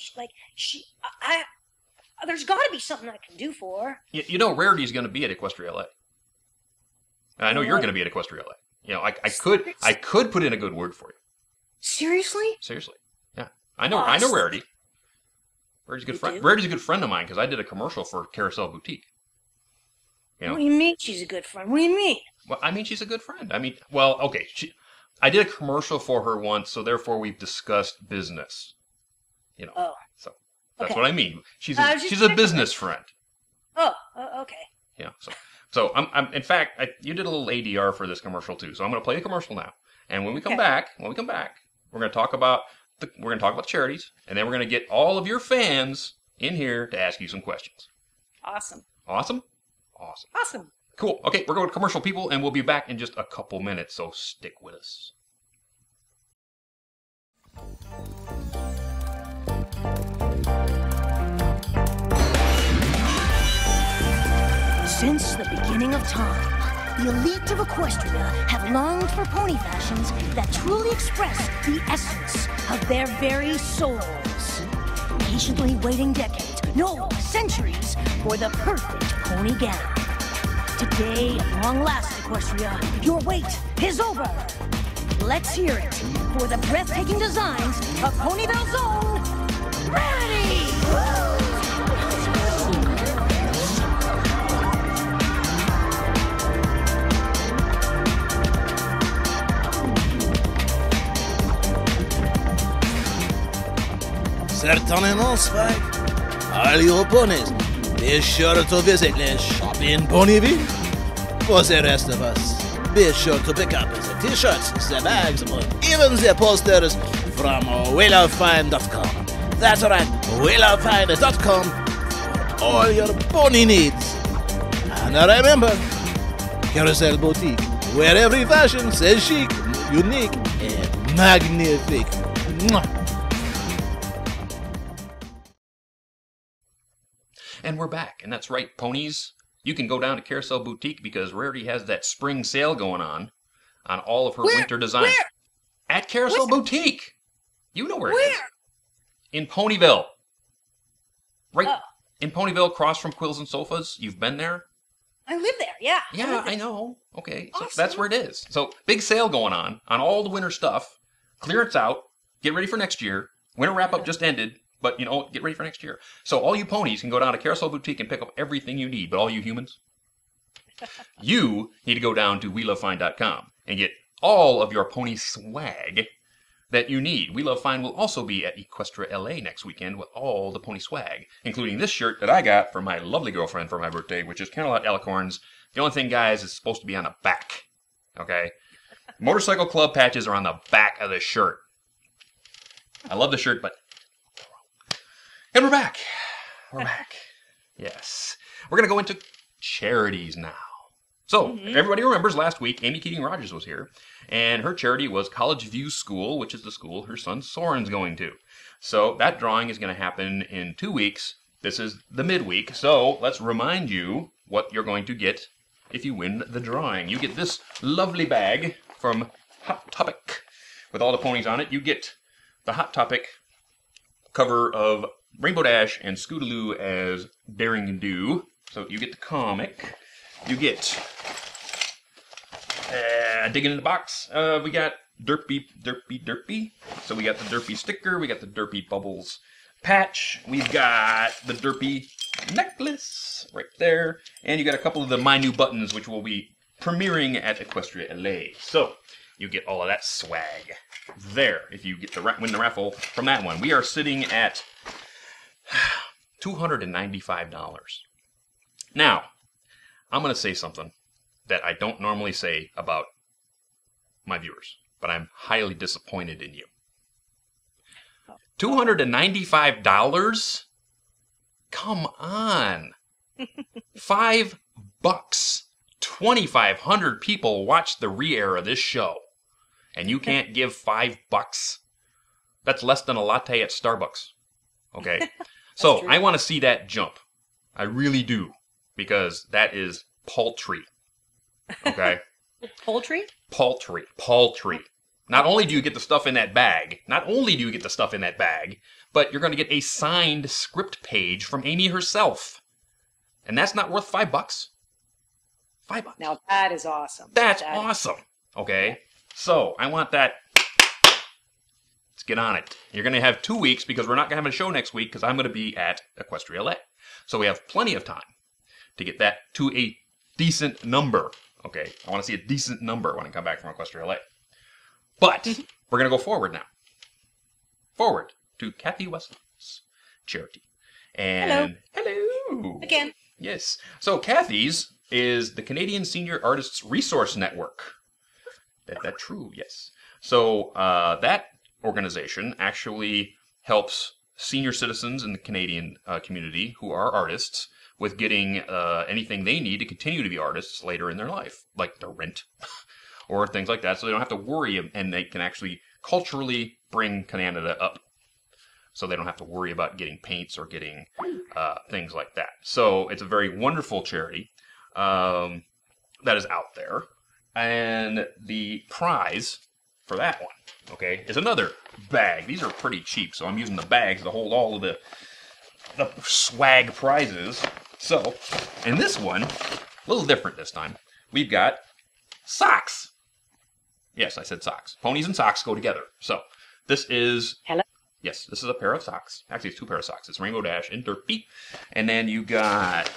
there's got to be something I can do for her. Rarity's going to be at Equestria LA. And I know you're going to be at Equestria LA. I could put in a good word for you. Seriously? Seriously. Yeah. I know Rarity. Rarity's a good friend. do? Rarity's a good friend of mine because I did a commercial for Carousel Boutique. What do you mean she's a good friend? What do you mean? Well, I mean, she's a good friend. I mean, well, okay. I did a commercial for her once, so therefore we've discussed business. Oh. So that's Okay. what I mean. She's a business friend. Oh, okay. Yeah. So I'm in fact, you did a little ADR for this commercial too. So I'm going to play the commercial now. And when we come back, we're going to talk about charities, and then we're going to get all of your fans in here to ask you some questions. Awesome. Awesome? Awesome. Cool. Okay, we're going to commercial, people, and we'll be back in just a couple minutes, so stick with us. Since the beginning of time, the elite of Equestria have longed for pony fashions that truly express the essence of their very souls. Patiently waiting decades, no, centuries, for the perfect pony gown. Today, at long last, Equestria, your wait is over. Let's hear it for the breathtaking designs of Ponyville's own Rarity! Certainly, Spike. All your ponies, be sure to visit the shop in Ponyville. For the rest of us, be sure to pick up the t-shirts, the bags, or even the posters from WeLoveFine.com. That's right, WeLoveFine.com for all your pony needs. And remember, Carousel Boutique, where every fashion says chic, unique, and magnifique. Mwah. And we're back, and that's right, ponies. You can go down to Carousel Boutique because Rarity has that spring sale going on all of her winter designs. Where? At Carousel Boutique. You know where it is. Where? In Ponyville. Right Oh. in Ponyville, across from Quills and Sofas. You've been there? I live there, yeah. Yeah, I know. Okay, so Awesome. that's where it is. So, big sale going on all the winter stuff. Clearance out. Get ready for next year. Winter wrap-up just ended. But, get ready for next year. So all you ponies can go down to Carousel Boutique and pick up everything you need. But all you humans, You need to go down to WeLoveFine.com and get all of your pony swag that you need. We Love Fine will also be at Equestria LA next weekend with all the pony swag, including this shirt that I got for my lovely girlfriend for my birthday, which is Camelot Alicorns. The only thing, guys, is supposed to be on the back. Okay? Motorcycle Club patches are on the back of the shirt. I love the shirt, but... And we're back. We're back. Yes. We're going to go into charities now. So, everybody remembers last week, Amy Keating-Rogers was here, and her charity was College View School, which is the school her son Soren's going to. So, that drawing is going to happen in 2 weeks. This is the midweek, so let's remind you what you're going to get if you win the drawing. You get this lovely bag from Hot Topic with all the ponies on it. You get the Hot Topic cover of Rainbow Dash and Scootaloo as Daring Do. So, you get the comic. You get, digging in the box, we got Derpy. So we got the Derpy sticker, we got the Derpy Bubbles patch, we've got the Derpy necklace right there, and you got a couple of the My New Buttons, which will be premiering at Equestria LA. So you get all of that swag there if you get to win the raffle from that one. We are sitting at $295. Now, I'm going to say something that I don't normally say about my viewers, but I'm highly disappointed in you. $295? Come on. $5. 2,500 people watched the re-air of this show, and you can't give $5? That's less than a latte at Starbucks. Okay? So, true. I want to see that jump. I really do. Because that is paltry. Okay? Poultry? Paltry. Not only do you get the stuff in that bag, but you're going to get a signed script page from Amy herself. And that's not worth $5. $5. Now that is awesome. That's awesome. Okay? So, I want that. Let's get on it. You're going to have 2 weeks because we're not going to have a show next week because I'm going to be at Equestria LA. So we have plenty of time to get that to a decent number. Okay, I want to see a decent number when I come back from Equestria LA. But we're going to go forward now. Forward to Cathy Weseluck's charity. And hello. Again. Yes. So Cathy's is the Canadian Senior Artists Resource Network. That true? Yes. So that organization actually helps senior citizens in the Canadian community who are artists with getting anything they need to continue to be artists later in their life, like their rent or things like that, so they don't have to worry, and they can actually culturally bring Canada up, so they don't have to worry about getting paints or getting things like that. So it's a very wonderful charity that is out there, and the prize for that one, okay, is another bag. These are pretty cheap, so I'm using the bags to hold all of the swag prizes. So, in this one, a little different this time, we've got socks. Yes, I said socks. Ponies and socks go together. So, this is... Hello? Yes, this is a pair of socks. Actually, it's 2 pairs of socks. It's Rainbow Dash and Derpy. And then you got...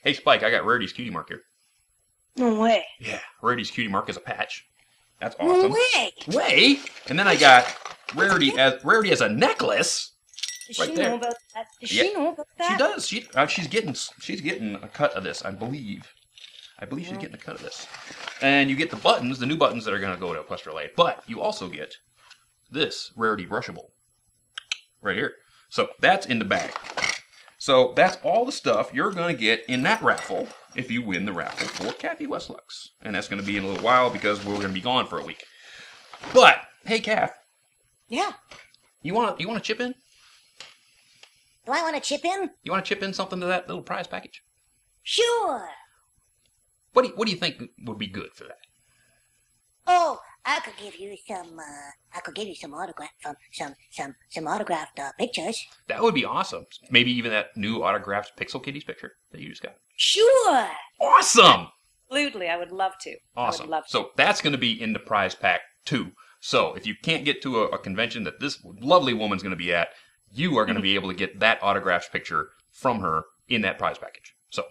Hey, Spike, I got Rarity's Cutie Mark here. No way. Yeah, Rarity's Cutie Mark is a patch. That's awesome. No way. Way? And then I got Rarity as a necklace. Does right she there. know about that? Does Yeah, she know about that? She does. She's getting a cut of this, I believe. She's getting a cut of this. And you get the buttons, the new buttons that are going to go to Equestria LA. But you also get this Rarity Brushable right here. So that's in the bag. So that's all the stuff you're going to get in that raffle if you win the raffle for Cathy Weseluck's. And that's going to be in a little while because we're going to be gone for a week. But hey, Kath. Yeah. You want to chip in? Do I want to chip in? You want to chip in something to that little prize package? Sure. What do you think would be good for that? Oh, I could give you some autograph some autographed pictures. That would be awesome. Maybe even that new autographed Pixel Kitties picture that you just got. Sure. Awesome. Absolutely, I would love to. Awesome. I would love to. So that's going to be in the prize pack too. So if you can't get to a convention that this lovely woman's going to be at, you are going to be able to get that autographed picture from her in that prize package. So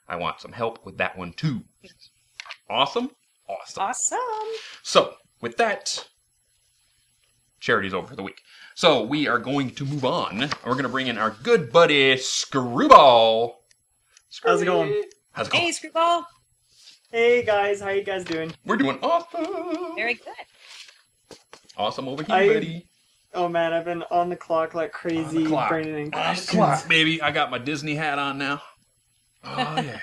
I want some help with that one too. Awesome? Awesome. Awesome. So, with that, charity's over for the week. So, we are going to move on. We're going to bring in our good buddy, Screwball. How's it going? How's it going? Hey, Screwball. Hey guys, how you guys doing? We're doing awesome. Very good. Awesome over here, buddy. Oh man, I've been on the clock like crazy, bringing in questions. On the clock, baby. I got my Disney hat on now. Oh, yeah.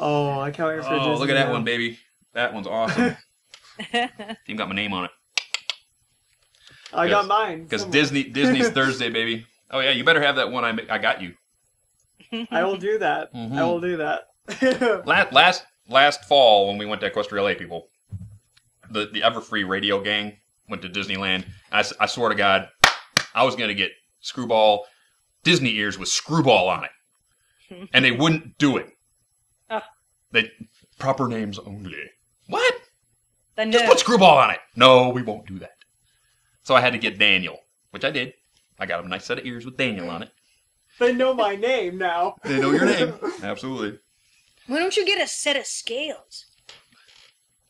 Oh, I can't wait for Disney. Oh, look at that now. one, baby. That one's awesome. Even got my name on it. I got mine. Because somewhere. Disney's Thursday, baby. Oh, yeah, you better have that one I got you. I will do that. I will do that. Last fall, when we went to Equestria LA, people, the Everfree radio gang went to Disneyland. I swear to God, I was going to get Screwball Disney ears with Screwball on it. And they wouldn't do it. Oh. They proper names only. What? Then Just no. put Screwball on it. No, we won't do that. So I had to get Daniel, which I did. I got him a nice set of ears with Daniel on it. They know my name now. They know your name. Absolutely. Why don't you get a set of scales?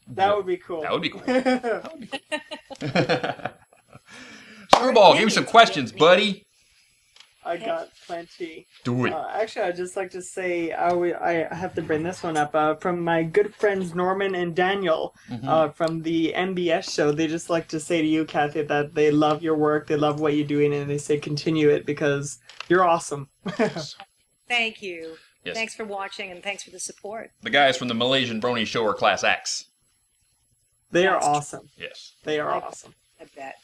That would be cool. That would be cool. That would be cool. Screwball, give me some questions, buddy. I got plenty. Do it. Actually, I'd just like to say I have to bring this one up from my good friends Norman and Daniel from the MBS show. They just like to say to you, Cathy, that they love your work, they love what you're doing, and they say continue it because you're awesome. Thank you. Yes. Thanks for watching and thanks for the support. The guys from the Malaysian Brony show are class acts. They are That's awesome. Yes. They are awesome. I bet.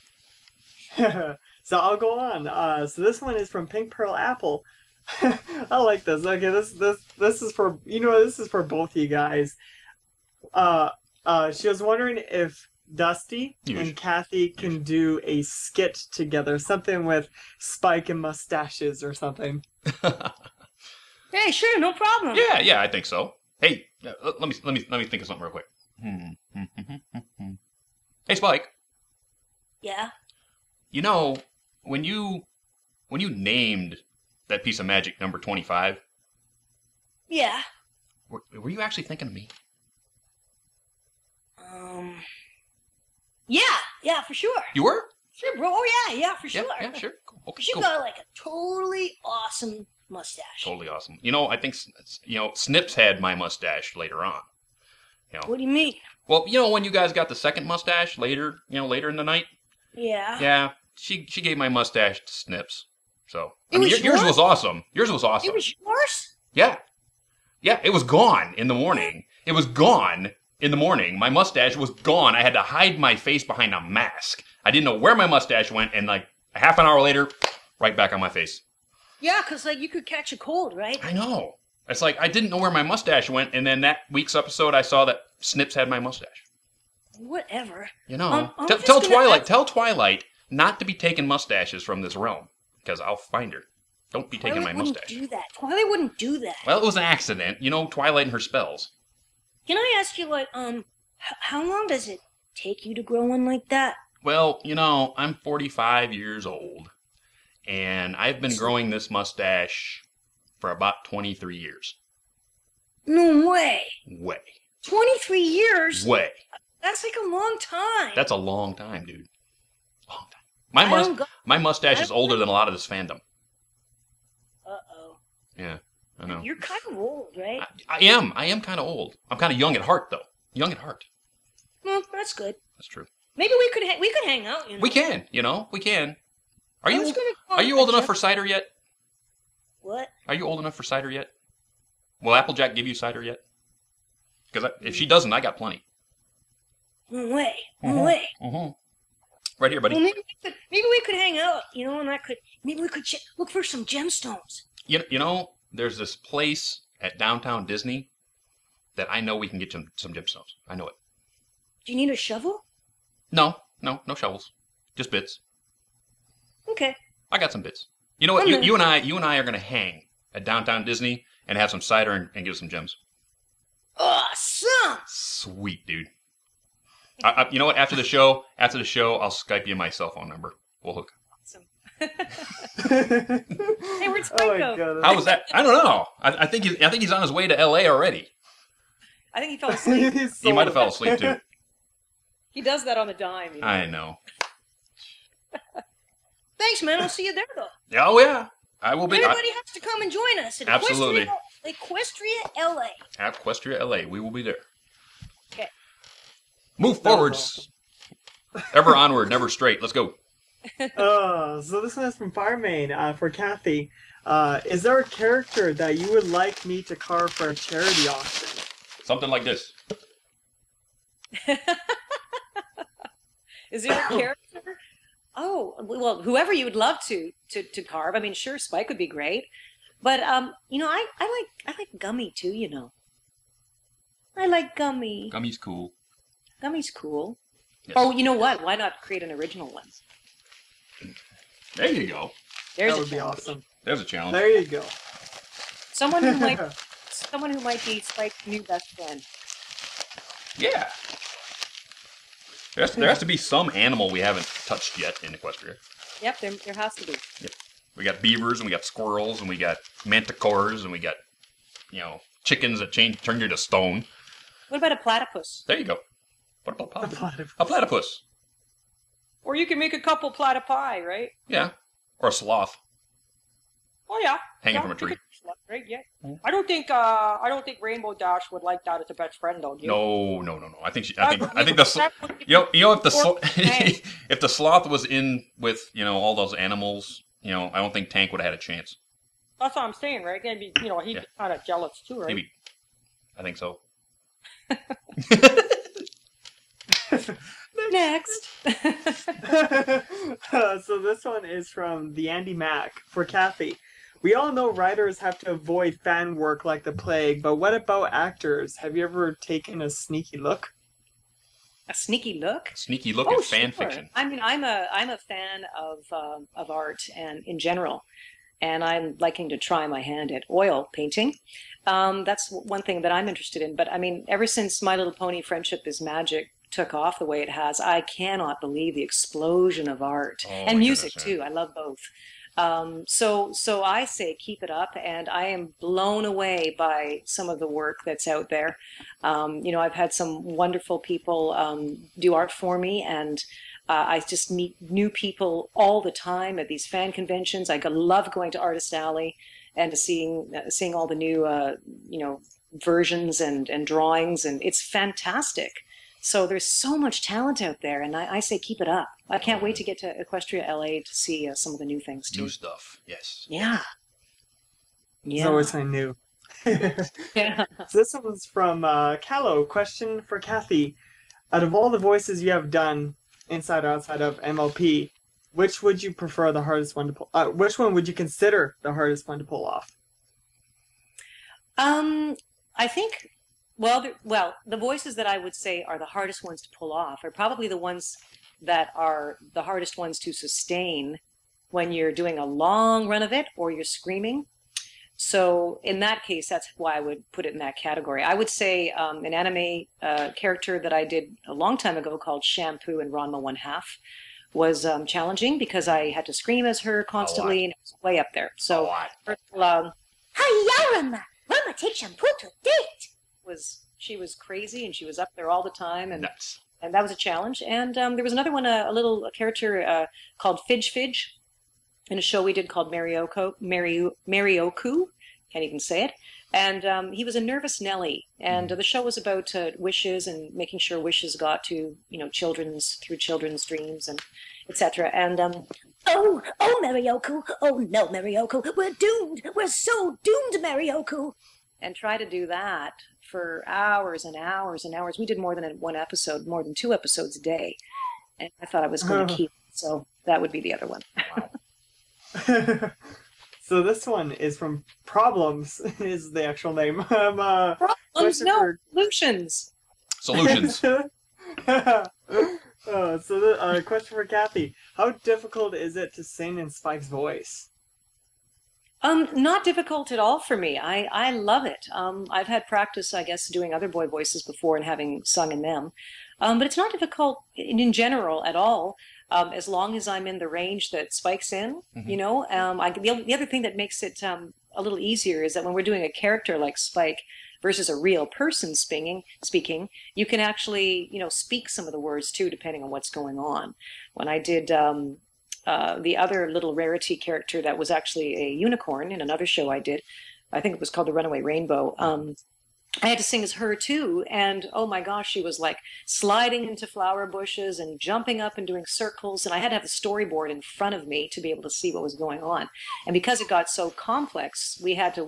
So I'll go on. So this one is from Pink Pearl Apple. I like this. Okay, this is for this is for both you guys. She was wondering if Dusty and Cathy can do a skit together, something with Spike and mustaches or something. Hey, sure, no problem. Yeah, I think so. Hey, let me think of something real quick. Hey, Spike. Yeah. You know, when you named that piece of magic number 25, Yeah. were you actually thinking of me? Yeah, for sure. You were? Sure, bro. Oh, yeah, for sure. Yeah, sure. Cool. Okay, You cool. got like a totally awesome mustache. Totally awesome. You know, I think Snips had my mustache later on. You know. What do you mean? Well, when you guys got the second mustache later in the night. Yeah. Yeah, she gave my mustache to Snips. So Was yours yours? was awesome. Yours was awesome. It was yours? Yeah, it was gone in the morning. It was gone in the morning. My mustache was gone. I had to hide my face behind a mask. I didn't know where my mustache went, and like a half an hour later, right back on my face. Yeah, because like you could catch a cold, right? I know. It's like I didn't know where my mustache went, and then that week's episode, I saw that Snips had my mustache. Whatever. You know, I'm tell just gonna Twilight, ask- tell Twilight not to be taking mustaches from this realm, because I'll find her. Don't be taking my Twilight wouldn't mustache. do that. Twilight wouldn't do that. Well, it was an accident. Twilight and her spells. Can I ask you, like, how long does it take you to grow one like that? Well, I'm 45 years old, and I've been growing this mustache for about 23 years. No way. Way. 23 years? Way. That's like a long time. That's a long time, dude. Long time. My mustache is older than a lot of this fandom. Uh-oh. Yeah, I know. You're kind of old, right? I am kind of old. I'm kind of young at heart, though. Young at heart. Well, that's good. That's true. Maybe we could hang out, We can, we can. Are I was you gonna go are you on old a enough trip. for cider yet? What? Are you old enough for cider yet? Will Applejack give you cider yet? Because if she doesn't, I got plenty. No way. No way. Right here, buddy. Well, maybe we could hang out, and maybe we could look for some gemstones. There's this place at downtown Disney that I know we can get some gemstones. I know it. Do you need a shovel? No shovels, just bits. Okay. I got some bits. You know what? You and I are gonna hang at downtown Disney and have some cider and give some gems. Awesome. Sweet, dude. You know what? After the show, I'll Skype you my cell phone number. We'll hook. Awesome. Hey, where'd Spike go? God. How was that? I don't know. I think he's on his way to L.A. already. I think he fell asleep. He might have fell asleep too. He does that on a dime. You know? I know. Thanks, man. I'll see you there, though. Oh yeah, I will be. Everybody has to come and join us at Absolutely. Equestria, LA. At Equestria, L.A. We will be there. Okay. Move forwards. Ever onward, never straight. Let's go. So this one is from Firemain for Cathy. Is there a character that you would like me to carve for a charity auction? Something like this. Is there a character? Oh, well, whoever you would love to carve. I mean, sure, Spike would be great, but you know, I like Gummy too. You know, I like Gummy. Gummy's cool. Gummy's cool. Yes. Oh, you know what? Why not create an original one? There you go. There's That a would be challenge. awesome. There's a challenge. There you go. Someone who might be Spike's new best friend. Yeah. There has to be some animal we haven't touched yet in Equestria. Yep, there has to be. Yep. We got beavers and we got squirrels and we got manticores and we got, chickens that turn you to stone. What about a platypus? There you go. What about A platypus. a platypus? Or you can make a couple platypi, right? Yeah. Or a sloth Oh yeah. hanging Yeah, from a you tree. could- Right, yeah. I don't think Rainbow Dash would like that as a best friend, though. Do you? No. I think if the sloth was in with all those animals, I don't think Tank would have had a chance. That's what I'm saying, right? Maybe he'd be kind of jealous too, right? Maybe. I think so. Next. So this one is from the Andy Mack for Cathy. We all know writers have to avoid fan work like the plague, but what about actors? Have you ever taken a sneaky look? A sneaky look? Sneaky look at fan sure. fiction. I mean, I'm a fan of art and in general, and I'm liking to try my hand at oil painting. That's one thing that I'm interested in. But I mean, ever since My Little Pony: Friendship is Magic took off the way it has, I cannot believe the explosion of art and music too. I love both. So I say keep it up, and I am blown away by some of the work that's out there. I've had some wonderful people do art for me, and I just meet new people all the time at these fan conventions. I love going to Artist Alley and seeing all the new versions and drawings, and it's fantastic. So there's so much talent out there, and I say keep it up. I can't wait to get to Equestria, LA to see some of the new things, too. New stuff, yes. Yeah. It's always something new. Yeah. So this one's from Callow. Question for Cathy. Out of all the voices you have done, inside or outside of MLP, which would you prefer the hardest one to pull? Which one would you consider the hardest one to pull off? I think... Well, the voices that I would say are the hardest ones to pull off are probably the ones that are the hardest ones to sustain when you're doing a long run of it or you're screaming. So in that case, that's why I would put it in that category. I would say an anime character that I did a long time ago called Shampoo and Ranma 1/2 was challenging because I had to scream as her constantly, and it was way up there. So, Hi-ya-rama! Rama, take shampoo to a date! She was crazy, and she was up there all the time, and Nuts. and that was a challenge. And there was another one, a character called Fidge in a show we did called Marioku. Can't even say it. And he was a nervous Nelly, and the show was about wishes and making sure wishes got to through children's dreams and etc. And Oh, Marioku! Oh no, Marioku! We're doomed! We're so doomed, Marioku! and try to do that for hours and hours and hours. We did more than one episode, more than 2 episodes a day. And I thought I was going to keep it, so that would be the other one. So this one is from Problems, is the actual name. Problems, no, solutions. Solutions. So the question for Cathy. How difficult is it to sing in Spike's voice? Not difficult at all for me. I love it. I've had practice, I guess, doing other boy voices before and having sung in them. But it's not difficult in general at all. as long as I'm in the range that Spike's in, you know. The other thing that makes it a little easier is that when we're doing a character like Spike versus a real person speaking, you can actually, you know, speak some of the words too, depending on what's going on. When I did the other little rarity character that was actually a unicorn in another show I did, I think it was called The Runaway Rainbow. I had to sing as her too, and oh my gosh, she was like sliding into flower bushes and jumping up and doing circles, and I had to have the storyboard in front of me to be able to see what was going on. And because it got so complex, we had to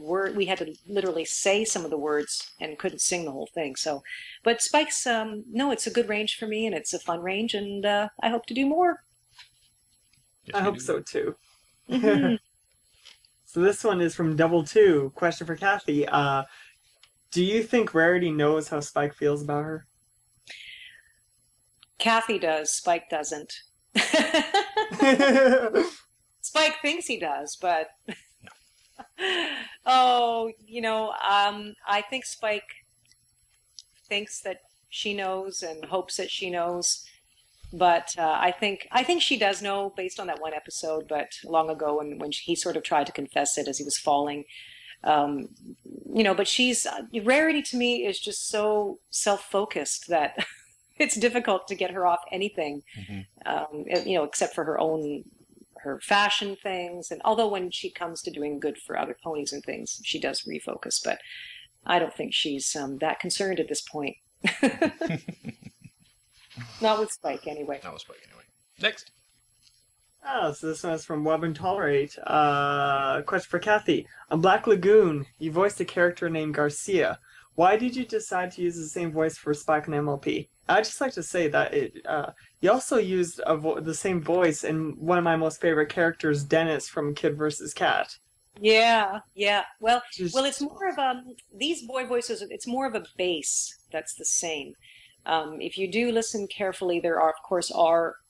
literally say some of the words and couldn't sing the whole thing. So, but Spike's no, it's a good range for me, and it's a fun range, and I hope to do more. Yes, I hope so too. So this one is from Double Two. Question for Cathy. Do you think Rarity knows how Spike feels about her? Cathy does. Spike doesn't. Spike thinks he does, but oh, you know, I think Spike thinks that she knows and hopes that she knows. But I think she does know based on that one episode, but long ago when he sort of tried to confess it as he was falling. You know, but she's Rarity to me is just so self-focused that it's difficult to get her off anything, you know, except for her fashion things. And although when she comes to doing good for other ponies and things, she does refocus. But I don't think she's that concerned at this point. Not with Spike, anyway. Not with Spike, anyway. Next. Oh, so this one is from Web and Tolerate. Question for Cathy. On Black Lagoon, you voiced a character named Garcia. Why did you decide to use the same voice for Spike and MLP? I'd just like to say that you also used the same voice in one of my most favorite characters, Dennis from Kid vs. Cat. Yeah. Well, it's more of these boy voices. It's more of a bass that's the same. If you do listen carefully, there are, of course,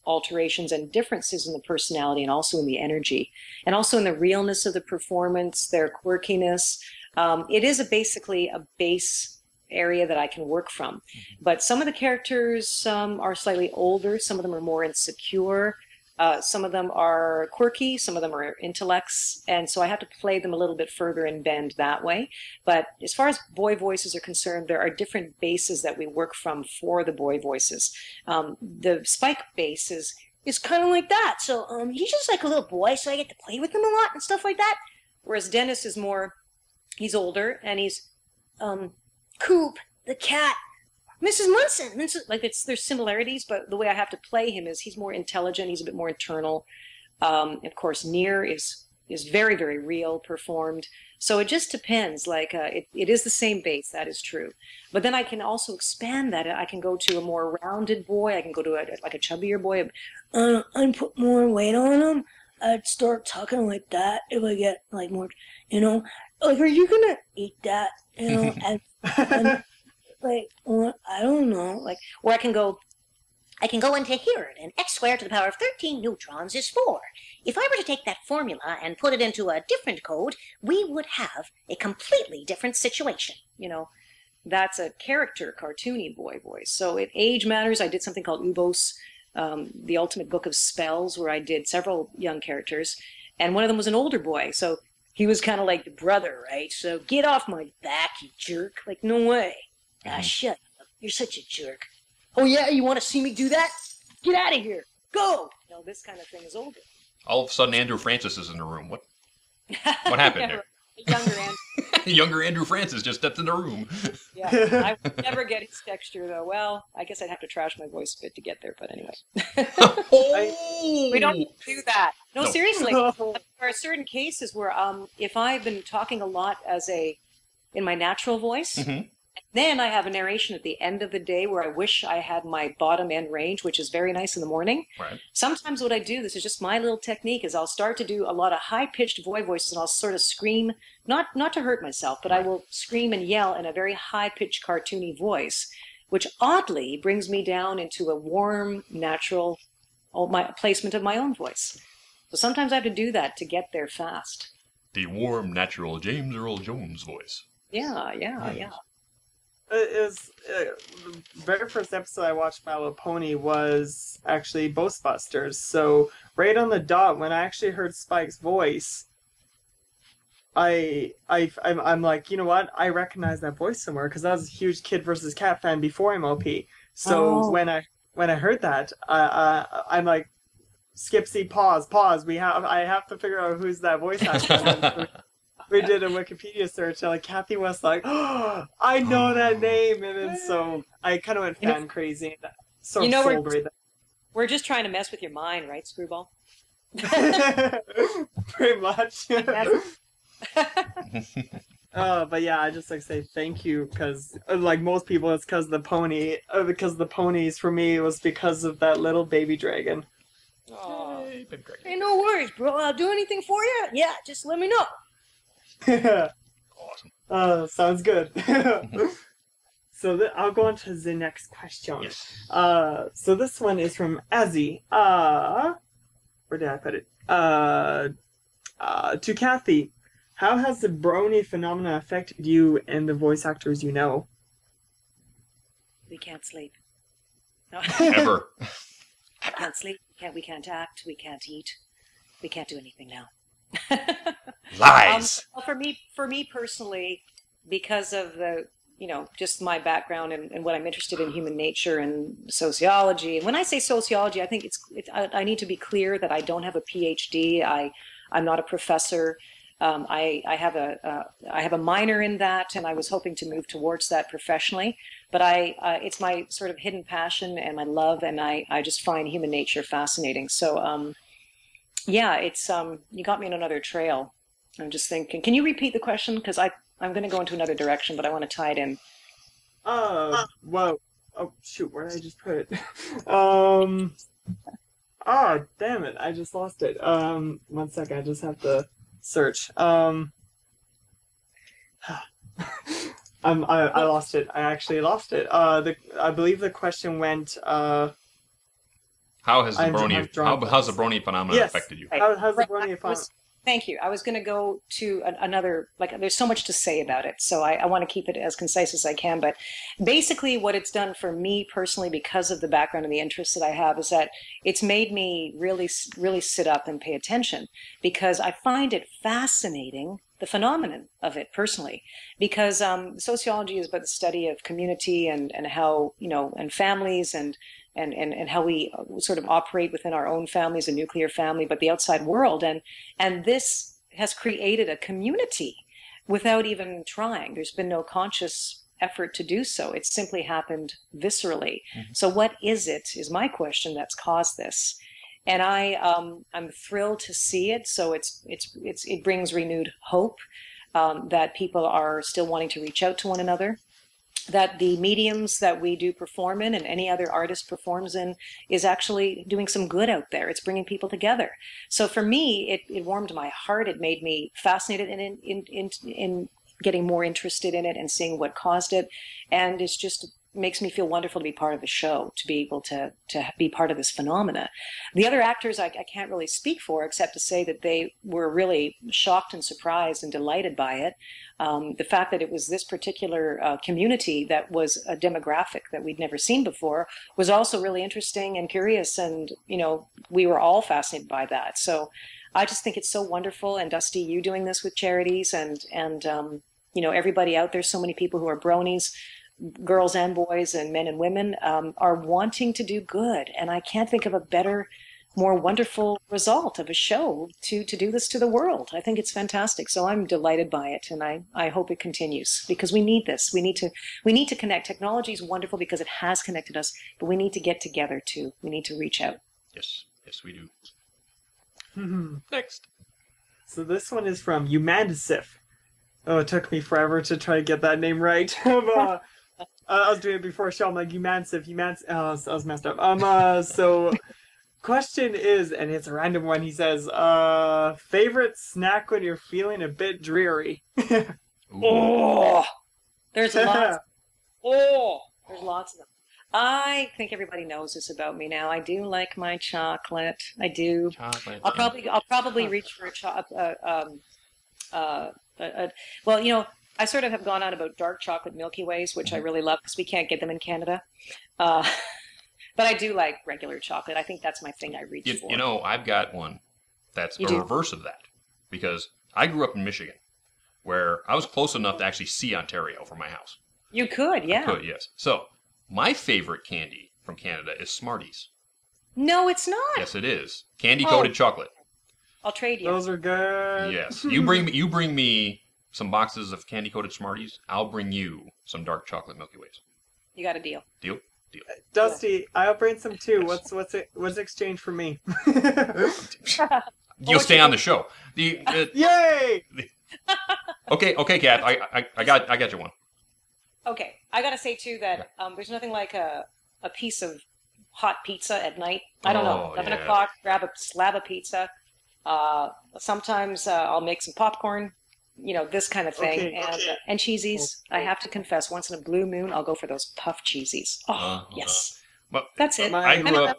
alterations and differences in the personality and also in the energy and also in the realness of the performance, their quirkiness. It is basically a base area that I can work from. But some of the characters are slightly older. Some of them are more insecure. Some of them are quirky. Some of them are intellects. And so I have to play them a little bit further and bend that way. But as far as boy voices are concerned, there are different bases that we work from for the boy voices. The Spike bass is kind of like that. So he's just like a little boy, so I get to play with him a lot and stuff like that. Whereas Dennis is more, he's older, and he's Coop, the cat, Mrs. Munson. There's similarities, but the way I have to play him is he's more intelligent. He's a bit more internal. Of course, Near is very, very real, performed. So it just depends. It is the same base, that is true. But then I can also expand that. I can go to a more rounded boy. I can go to a chubbier boy. I'd put more weight on him. I'd start talking like that if I get more, are you gonna eat that? And I don't know, or I can go into here, and x squared to the power of 13 neutrons is 4. If I were to take that formula and put it into a different code, we would have a completely different situation. That's a character, cartoony boy voice. So age matters. I did something called Ubos, the Ultimate Book of Spells, where I did several young characters, and one of them was an older boy, so he was kind of like the brother, right? So get off my back, you jerk. No way. Ah, shut up. You're such a jerk. Oh, yeah? You want to see me do that? Get out of here. Go! This kind of thing is older. All of a sudden, Andrew Francis is in the room. What happened there? Younger Andrew. Younger Andrew Francis just stepped in the room. Yeah, I would never get his texture, though. Well, I guess I'd have to trash my voice a bit to get there, but anyway. We don't do that. No, seriously. There are certain cases where if I've been talking a lot in my natural voice, then I have a narration at the end of the day where I wish I had my bottom end range, which is very nice in the morning. Right. Sometimes what I do, this is just my little technique, is I'll start to do a lot of high-pitched boy voices, and I'll sort of scream, not to hurt myself, but I will scream and yell in a very high-pitched cartoony voice, which oddly brings me down into a warm, natural placement of my own voice. So sometimes I have to do that to get there fast. The warm, natural James Earl Jones voice. Yeah. the very first episode I watched My Little Pony was actually Ghostbusters. So right on the dot, when I actually heard Spike's voice, I'm like, you know what? I recognize that voice somewhere because I was a huge Kid vs. Cat fan before MLP. So when I heard that, I'm like, Skipsy, pause. I have to figure out who's that voice actor. We did a Wikipedia search, and like Cathy Weseluck, oh, I know that name, and then so I kind of went fan crazy. And sort of sold right there. We're just trying to mess with your mind, right, Screwball? Pretty much. But yeah, I just like say thank you because, like most people, it's because the pony. Because the ponies for me was because of that little baby dragon. Oh, hey, no worries, bro. I'll do anything for you. Yeah, just let me know. Awesome. Sounds good. So I'll go on to the next question. Yes. So this one is from Azzy. Where did I put it? To Cathy, how has the Brony phenomena affected you and the voice actors you know? We can't sleep. No. Ever. We can't sleep. We can't act. We can't eat. We can't do anything now. Lies. Well, for me personally, because of the, just my background and what I'm interested in, human nature and sociology. And when I say sociology, I think I need to be clear that I don't have a PhD. I'm not a professor. I have a minor in that, and I was hoping to move towards that professionally. But it's my sort of hidden passion and my love, and I just find human nature fascinating. So. Yeah, it's you got me on another trail. I'm just thinking. Can you repeat the question? Because I'm going to go into another direction, but I want to tie it in. Whoa. Oh shoot, where did I just put it? Oh damn it, I just lost it. 1 second, I just have to search. I lost it. I actually lost it. I believe the question went. How has the Brony phenomenon affected you? How's the Brony phenomenon? Thank you. I was going to go to another, there's so much to say about it, so I want to keep it as concise as I can. But basically what it's done for me personally, because of the background and the interests that I have, is that it's made me really, really sit up and pay attention, because I find it fascinating, the phenomenon of it personally, because sociology is about the study of community and how, and families and how we sort of operate within our own families, a nuclear family, but the outside world. And this has created a community without even trying. There's been no conscious effort to do so. It's simply happened viscerally. Mm-hmm. So what is it, is my question, that's caused this? And I'm thrilled to see it. So it brings renewed hope that people are still wanting to reach out to one another, that the mediums that we do perform in and any other artist performs in is actually doing some good out there. It's bringing people together. So for me, it warmed my heart. It made me fascinated in getting more interested in it and seeing what caused it. And it's just makes me feel wonderful to be part of the show, to be able to be part of this phenomena. The other actors I can't really speak for, except to say that they were really shocked and surprised and delighted by it. The fact that it was this particular community that was a demographic that we'd never seen before was also really interesting and curious, and we were all fascinated by that. So I just think it's so wonderful. And Dusty, you doing this with charities, and everybody out there, so many people who are bronies, girls and boys and men and women, are wanting to do good. And I can't think of a better, more wonderful result of a show to do this to the world. I think it's fantastic. So I'm delighted by it, and I hope it continues, because we need this. We need to connect. Technology is wonderful because it has connected us, but we need to get together too. We need to reach out. Yes, we do. Next. So this one is from Humanisif. Oh, it took me forever to try to get that name right. I was doing it before show. I'm like, Humanisif. Oh, I was messed up. So question is, and it's a random one, he says, favorite snack when you're feeling a bit dreary? Oh, there's lots. There's lots of them. I think everybody knows this about me now. I do like my chocolate. I do. Chocolate. I'll probably reach for a chocolate. Well, I sort of have gone on about dark chocolate Milky Ways, which I really love because we can't get them in Canada. Uh, but I do like regular chocolate. I think that's my thing I reach for. You know, I've got one that's You a do? reverse of that because I grew up in Michigan, where I was close enough to actually see Ontario from my house. You could, yeah. Good, yes. So my favorite candy from Canada is Smarties. No, it's not. Yes, it is. Candy coated chocolate. I'll trade you. Those are good. Yes. You bring me some boxes of candy coated Smarties. I'll bring you some dark chocolate Milky Ways. You got a deal. Deal? Deal. Dusty, I'll bring some too. Yes. What's exchange for me? You'll stay on the show. Yay! Okay, Kath. I got you one. Okay, I gotta say too that there's nothing like a piece of hot pizza at night. I don't know, 11 yeah. o'clock, grab a slab of pizza. Sometimes I'll make some popcorn, this kind of thing, and cheesies. I have to confess, once in a blue moon, I'll go for those puff cheesies. Oh, yes, But that's it. I grew up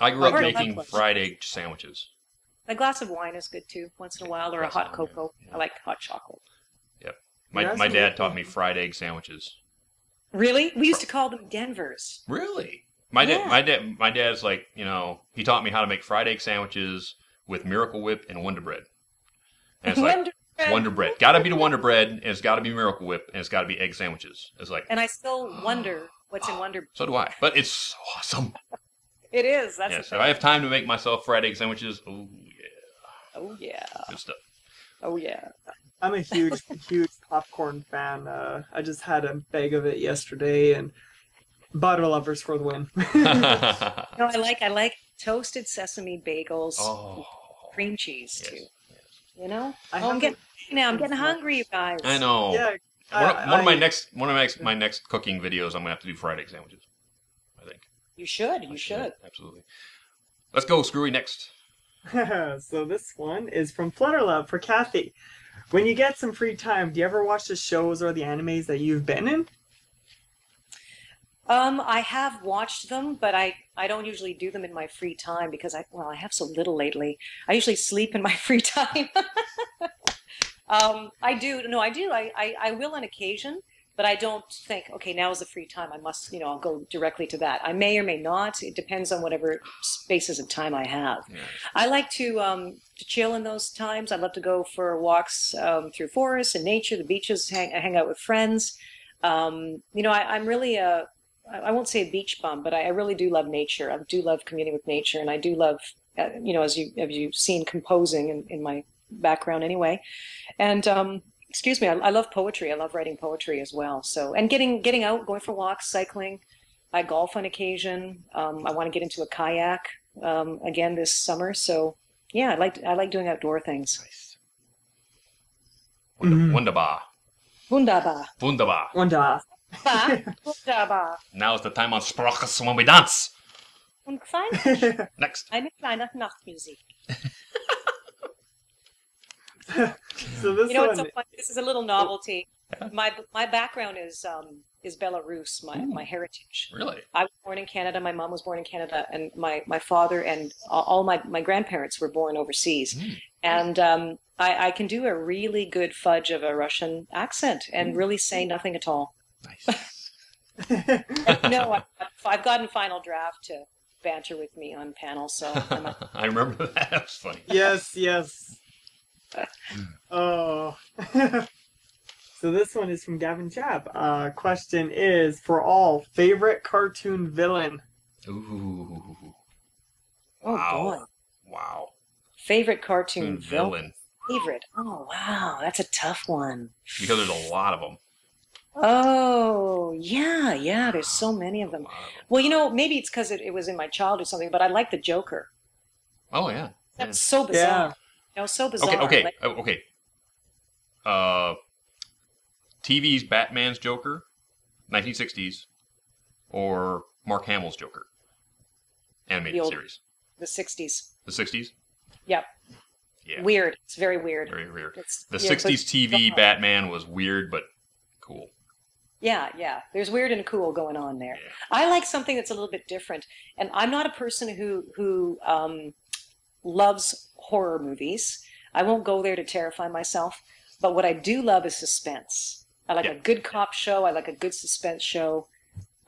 I've making heard fried egg sandwiches. A glass of wine is good too, once in a while, or a hot cocoa. Yeah. I like hot chocolate. Yep. My dad taught me fried egg sandwiches. Really? We used to call them Denvers. Really? My dad's like, he taught me how to make fried egg sandwiches with Miracle Whip and Wonder Bread. And it's like Wonder Bread. Gotta be the Wonder Bread, and it's gotta be Miracle Whip, and it's gotta be egg sandwiches. It's like, And I still wonder what's in Wonder Bread. so do I. But it's so awesome. It is. That's Yeah, the so thing. if I have time to make myself fried egg sandwiches, oh yeah. Oh yeah. Good stuff. Oh yeah. I'm a huge popcorn fan. I just had a bag of it yesterday, and butter lovers for the win. No, I like toasted sesame bagels, Oh. cream cheese Yes, too. yes. I'm getting hungry, you guys. I know. Yeah, One of my next cooking videos, I'm gonna have to do fried egg sandwiches. I think. You should. You should. Absolutely. Let's go, Screwy, next. So this one is from Flutterlove for Cathy. When you get some free time, do you ever watch the shows or the animes that you've been in? I have watched them, but I don't usually do them in my free time because I have so little lately. I usually sleep in my free time. I do. I will on occasion, but I don't think, okay, now is the free time. I must, I'll go directly to that. I may or may not. It depends on whatever spaces of time I have. Yeah. I like to chill in those times. I love to go for walks through forests and nature, the beaches, hang out with friends. I'm really I won't say a beach bum, but I really do love nature. I do love communing with nature, and I do love, as you've seen, composing in my background anyway. And excuse me, I love poetry. I love writing poetry as well. So, and getting out, going for walks, cycling. I golf on occasion. I want to get into a kayak again this summer. So, yeah, I like doing outdoor things. Nice. Wunderbar. Wunderbar. Wunderbar. Wunderbar. Wunderbar. Now's the time on Spraches when we dance. Und fein. Next. Eine kleine Nachtmusik. So this What's one, so funny? This is a little novelty. My background is Belarus, my heritage. Really? I was born in Canada. My mom was born in Canada, and my father and all my grandparents were born overseas. And I can do a really good fudge of a Russian accent and really say nothing at all. Nice. I've gotten Final Draft to banter with me on panel, so I remember that. That was funny. yes. Oh. So this one is from Gavin Chap. Question is, for all, favorite cartoon villain? Ooh. Oh boy. Wow. Favorite cartoon villain. Favorite. Oh wow, that's a tough one. Because there's a lot of them. Oh yeah. There's so many of them. Well, maybe it's because it was in my childhood or something. But I like the Joker. Oh yeah. That's so bizarre. So bizarre. Okay. TV's Batman's Joker, 1960s, or Mark Hamill's Joker, animated series. The 60s. The 60s? Yep. Yeah. Weird. It's very weird. Very weird. The Yeah, 60s TV Batman was weird, but cool. Yeah. There's weird and cool going on there. Yeah. I like something that's a little bit different. And I'm not a person who loves horror movies. I won't go there to terrify myself. But what I do love is suspense. I like Yeah. a good cop show. I like a good suspense show.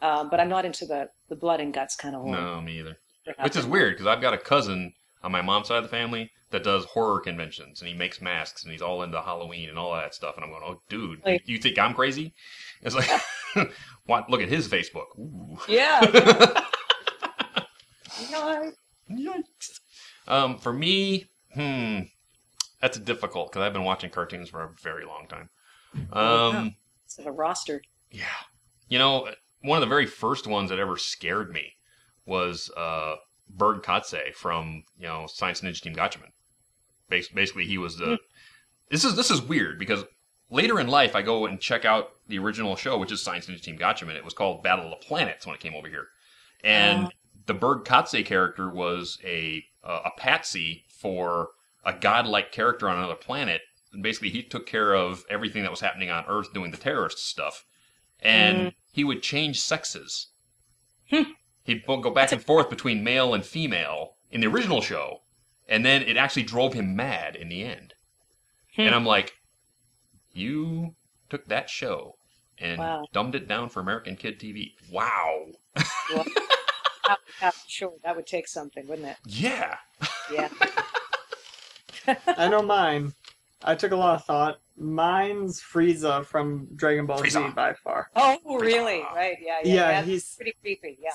But I'm not into the blood and guts kind of horror. No, me either. Which is weird because I've got a cousin on my mom's side of the family that does horror conventions, and he makes masks, and he's all into Halloween and all that stuff. And I'm going, oh, dude, you think I'm crazy? It's like, what? Look at his Facebook. Ooh. Yeah. Yikes. For me, that's difficult because I've been watching cartoons for a very long time. It's a roster. Yeah. You know, one of the very first ones that ever scared me was Berg Katze from, Science Ninja Team Gatchaman. Basically, he was the... This is weird, because later in life, I go and check out the original show, which is Science Ninja Team Gatchaman. It was called Battle of the Planets when it came over here. And the Berg Katze character was a patsy for a godlike character on another planet. And basically, he took care of everything that was happening on Earth doing the terrorist stuff. And he would change sexes. He'd go back and forth between male and female in the original show, and then it actually drove him mad in the end. And I'm like, you took that show and dumbed it down for American Kid TV. Wow. Well, sure, that would take something, wouldn't it? Yeah. Yeah. I know mine. I took a lot of thought. Mine's Frieza from Dragon Ball Z by far. Oh, really? Right, Yeah, he's pretty creepy, yeah.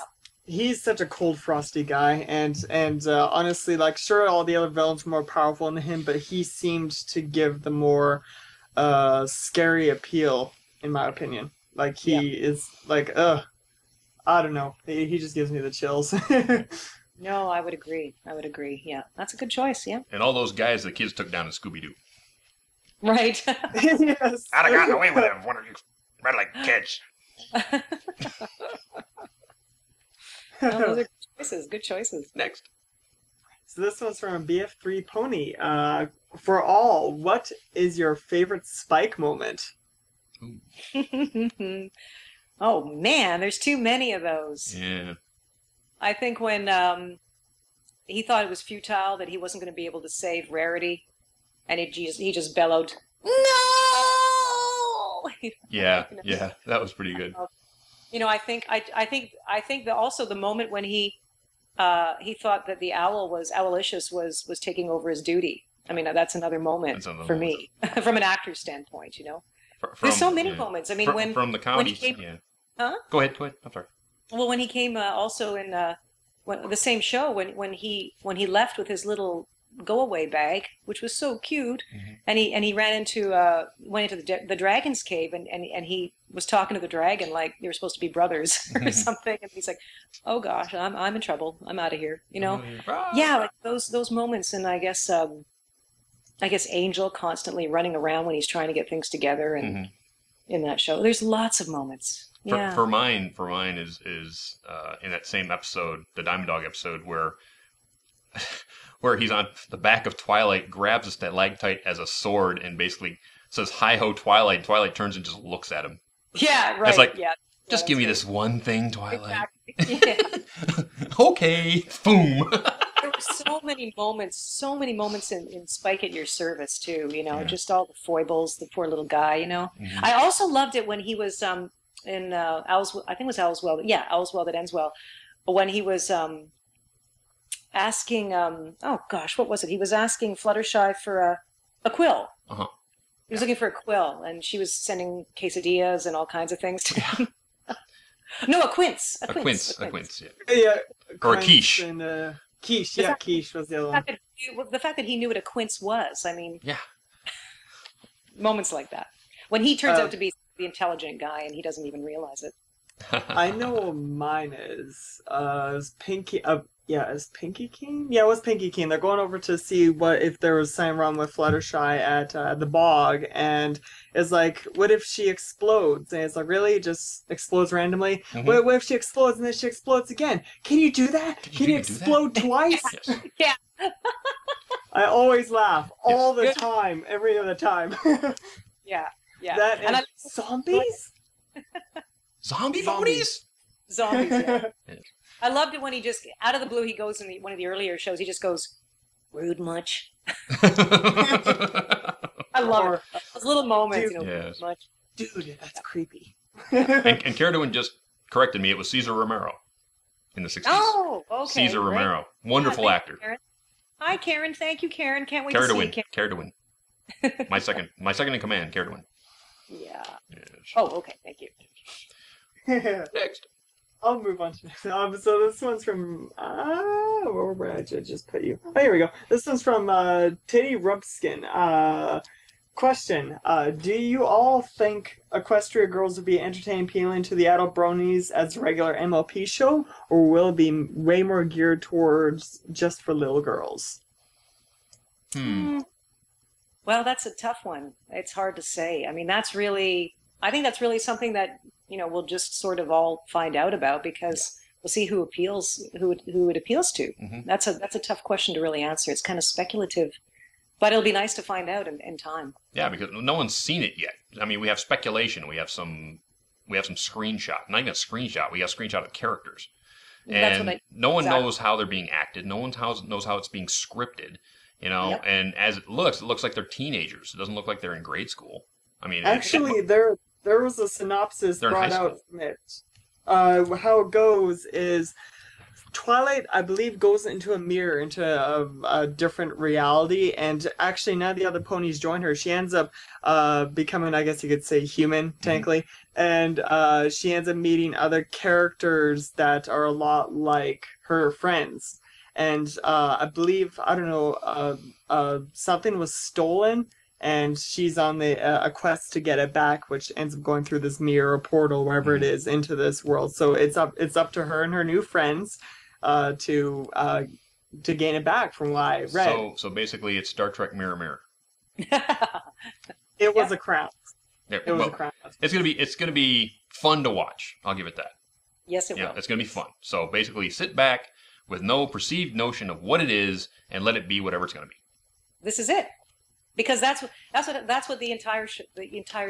He's such a cold, frosty guy, and honestly, like, sure, all the other villains were more powerful than him, but he seemed to give the more scary appeal, in my opinion. Like, he is, like, I don't know. He just gives me the chills. No, I would agree. Yeah, that's a good choice, yeah. And all those guys the kids took down in Scooby-Doo. Right. Yes. I'd have gotten away with it, one of you meddling kids. No, those are good choices. Next. So this one's from BF3 Pony. For all, what is your favorite Spike moment? Oh, man, there's too many of those. Yeah. I think when he thought it was futile, that he wasn't going to be able to save Rarity, and he just bellowed, "No!" Yeah, that was pretty good. I think that also the moment when he thought that the Owlicious was taking over his duty. I mean, that's another moment for me, from an actor's standpoint. There's so many moments. I mean, from the comedy, Huh? Go ahead. I'm sorry. Well, when he came also in the same show, when he left with his little go-away bag, which was so cute, and he went into the dragon's cave, and he was talking to the dragon like they were supposed to be brothers or something, and he's like, "Oh gosh, I'm in trouble. I'm out of here." Yeah, like those moments, and I guess Angel constantly running around when he's trying to get things together, and in that show, there's lots of moments. Yeah. For mine is in that same episode, the Diamond Dog episode, where he's on the back of Twilight, grabs a stalactite as a sword, and basically says, "Hi ho, Twilight." Twilight turns and just looks at him. Yeah, right. It's like, yeah, just give me this one thing, Twilight. Exactly. Yeah. Okay, boom. There were so many moments in Spike at Your Service too. Just all the foibles, the poor little guy. I also loved it when he was in Owl's, I think it was Owl's Well. Yeah, Owl's Well That Ends Well. When he was asking, oh gosh, what was it? He was asking Fluttershy for a quill. Uh-huh. He was looking for a quill, and she was sending quesadillas and all kinds of things to him. No, a quince. A quince, yeah. Yeah. Or a quiche. And, quiche, yeah, quiche was the other one. The fact that he knew what a quince was, I mean... Yeah. Moments like that. When he turns out to be the intelligent guy and he doesn't even realize it. I know what mine is. Is Pinky... is Pinky King? Yeah, it was Pinky King. They're going over to see if there was something wrong with Fluttershy at the bog, and it's like, what if she explodes? And it's like, really? Just explodes randomly? What if she explodes and then she explodes again? Can you do that? Can you explode twice? Yes. Yeah. I always laugh all the time, every other time. Yeah. That and zombies? Zombie bodies? Zombies, yeah. I loved it when he just, out of the blue, he goes one of the earlier shows, he just goes, "Rude much?" I love it. Those little moments, Dude, you know. Yes. Much. Dude, that's creepy. And Carradine just corrected me. It was Cesar Romero in the 60s. Oh, okay. Cesar great. Romero. Wonderful Yeah, actor. Karen. Hi, Karen. Thank you, Karen. Can't wait to see you, Carradine. My second in command, Carradine. Yeah. Yes. Oh, okay. Thank you. Next. I'll move on to next. So this one's from where did I just put you? Oh, here we go. This one's from Titty Rubskin. Question: do you all think Equestria Girls would be entertaining, appealing to the adult bronies as a regular MLP show, or will it be way more geared towards just for little girls? Well, that's a tough one. It's hard to say. I mean, I think that's really something that, you know, we'll just sort of all find out about, because we'll see who it appeals to. Mm-hmm. That's a tough question to really answer. It's kind of speculative, but it'll be nice to find out in time. Yeah, because no one's seen it yet. I mean, we have speculation. We have some screenshot. Not even a screenshot. We have screenshot of characters. And no one knows how they're being acted. No one knows how it's being scripted. You know, Yep. and as it looks like they're teenagers. It doesn't look like they're in grade school. I mean, Actually, there was a synopsis They're in brought high out from it. How it goes is Twilight, I believe, goes into a mirror, into a different reality, and actually now the other ponies join her. She ends up becoming, I guess you could say, human, technically, and she ends up meeting other characters that are a lot like her friends. And I believe, I don't know, something was stolen, and she's on a quest to get it back, which ends up going through this mirror or portal, wherever it is, into this world. So it's up to her and her new friends to gain it back, from what I read. So basically, it's Star Trek Mirror Mirror. It was a crown. Yeah, It was a crown. It's gonna be fun to watch. I'll give it that. Yes, it Yeah, will. it's gonna be fun. So basically, sit back with no perceived notion of what it is, and let it be whatever it's gonna be. This is it. Because that's what the entire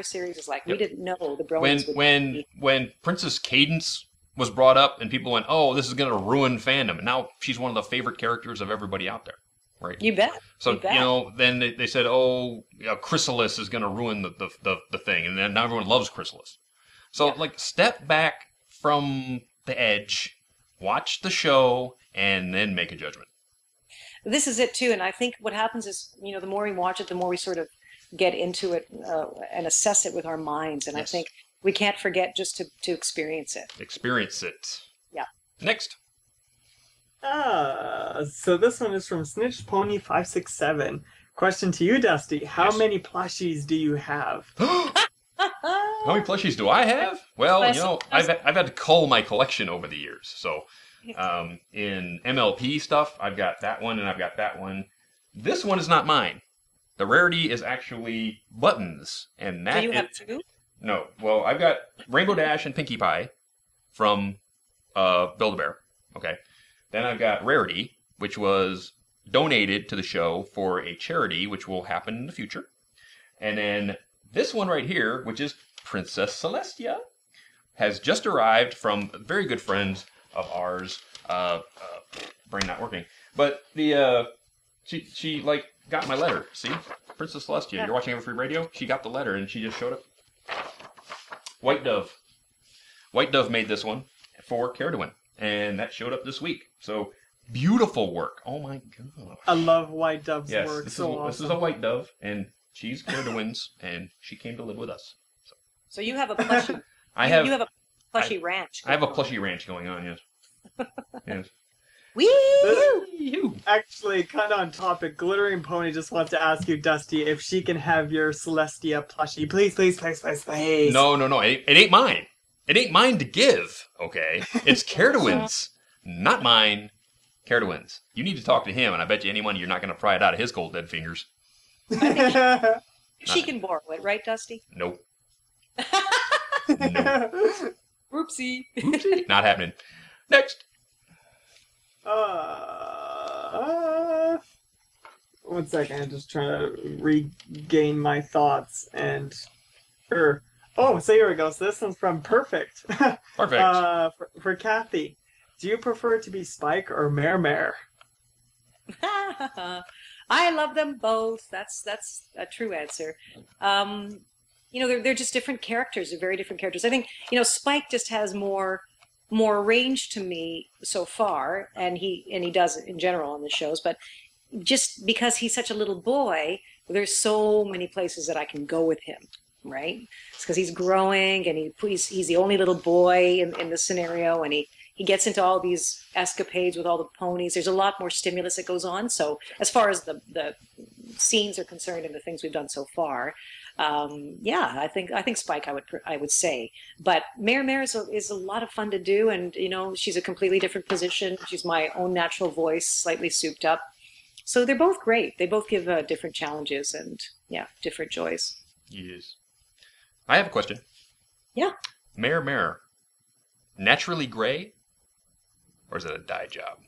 series is like. We didn't know the Bronies would be. When Princess Cadence was brought up, and people went, "Oh, this is going to ruin fandom," and now she's one of the favorite characters of everybody out there, right? You bet. So you bet. you know, then they said, "Oh, Chrysalis is going to ruin the thing," and then now everyone loves Chrysalis. So like, step back from the edge, watch the show, and then make a judgment. This is it too, and I think what happens is, you know, the more we watch it, the more we sort of get into it and assess it with our minds. And I think we can't forget just to experience it. Experience it. Yeah. Next. So this one is from Snitch Pony 567. Question to you, Dusty: how many plushies do you have? How many plushies do I have? Well, you know, I've had to cull my collection over the years. So in MLP stuff, I've got that one and I've got that one. This one is not mine. The rarity is actually Buttons, and that. Do you have two? No. Well, I've got Rainbow Dash and Pinkie Pie from Build-A-Bear. Okay. Then I've got Rarity, which was donated to the show for a charity, which will happen in the future. And then this one right here, which is Princess Celestia, has just arrived from very good friends of ours. Brain not working. But she like got my letter. See? Princess Celestia, you're watching Everfree Radio? She got the letter and she just showed up. White Dove. White Dove made this one for Carradine, and that showed up this week. So beautiful work. Oh my god. I love White Dove's work. This is a White Dove, and she's Carradine's, and she came to live with us. So you have a plushie. You have a plushie ranch. I have a plushie ranch going on, yes. Yes. Woo! Actually, kind of on topic, Glittering Pony just wants to ask you, Dusty, if she can have your Celestia plushie. Please, please, please, please, please. No. It ain't mine. It ain't mine to give, okay? It's Carradine's, not mine. Carradine's. You need to talk to him, and I bet you any money you're not going to pry it out of his cold dead fingers. She can borrow it, right, Dusty? Nope. Oopsie. Oopsie. Not happening. Next. 1 second, I'm just trying to regain my thoughts and oh, so here we go. So this one's from Perfect. Perfect. For Cathy. Do you prefer to be Spike or Mare? I love them both. That's a true answer. They're just different characters. They're very different characters. I think, Spike just has more range to me so far, and he does in general on the shows, but just because he's such a little boy, there's so many places that I can go with him, right? It's because he's growing, and he's the only little boy in the scenario, and he gets into all these escapades with all the ponies. There's a lot more stimulus that goes on. So as far as the scenes are concerned and the things we've done so far, I think Spike, I would say. But Mare is a lot of fun to do, and she's a completely different position. She's my own natural voice, slightly souped up. So they're both great. They both give different challenges and different joys. Yes. I have a question. Yeah. Mare, naturally gray, or is it a dye job?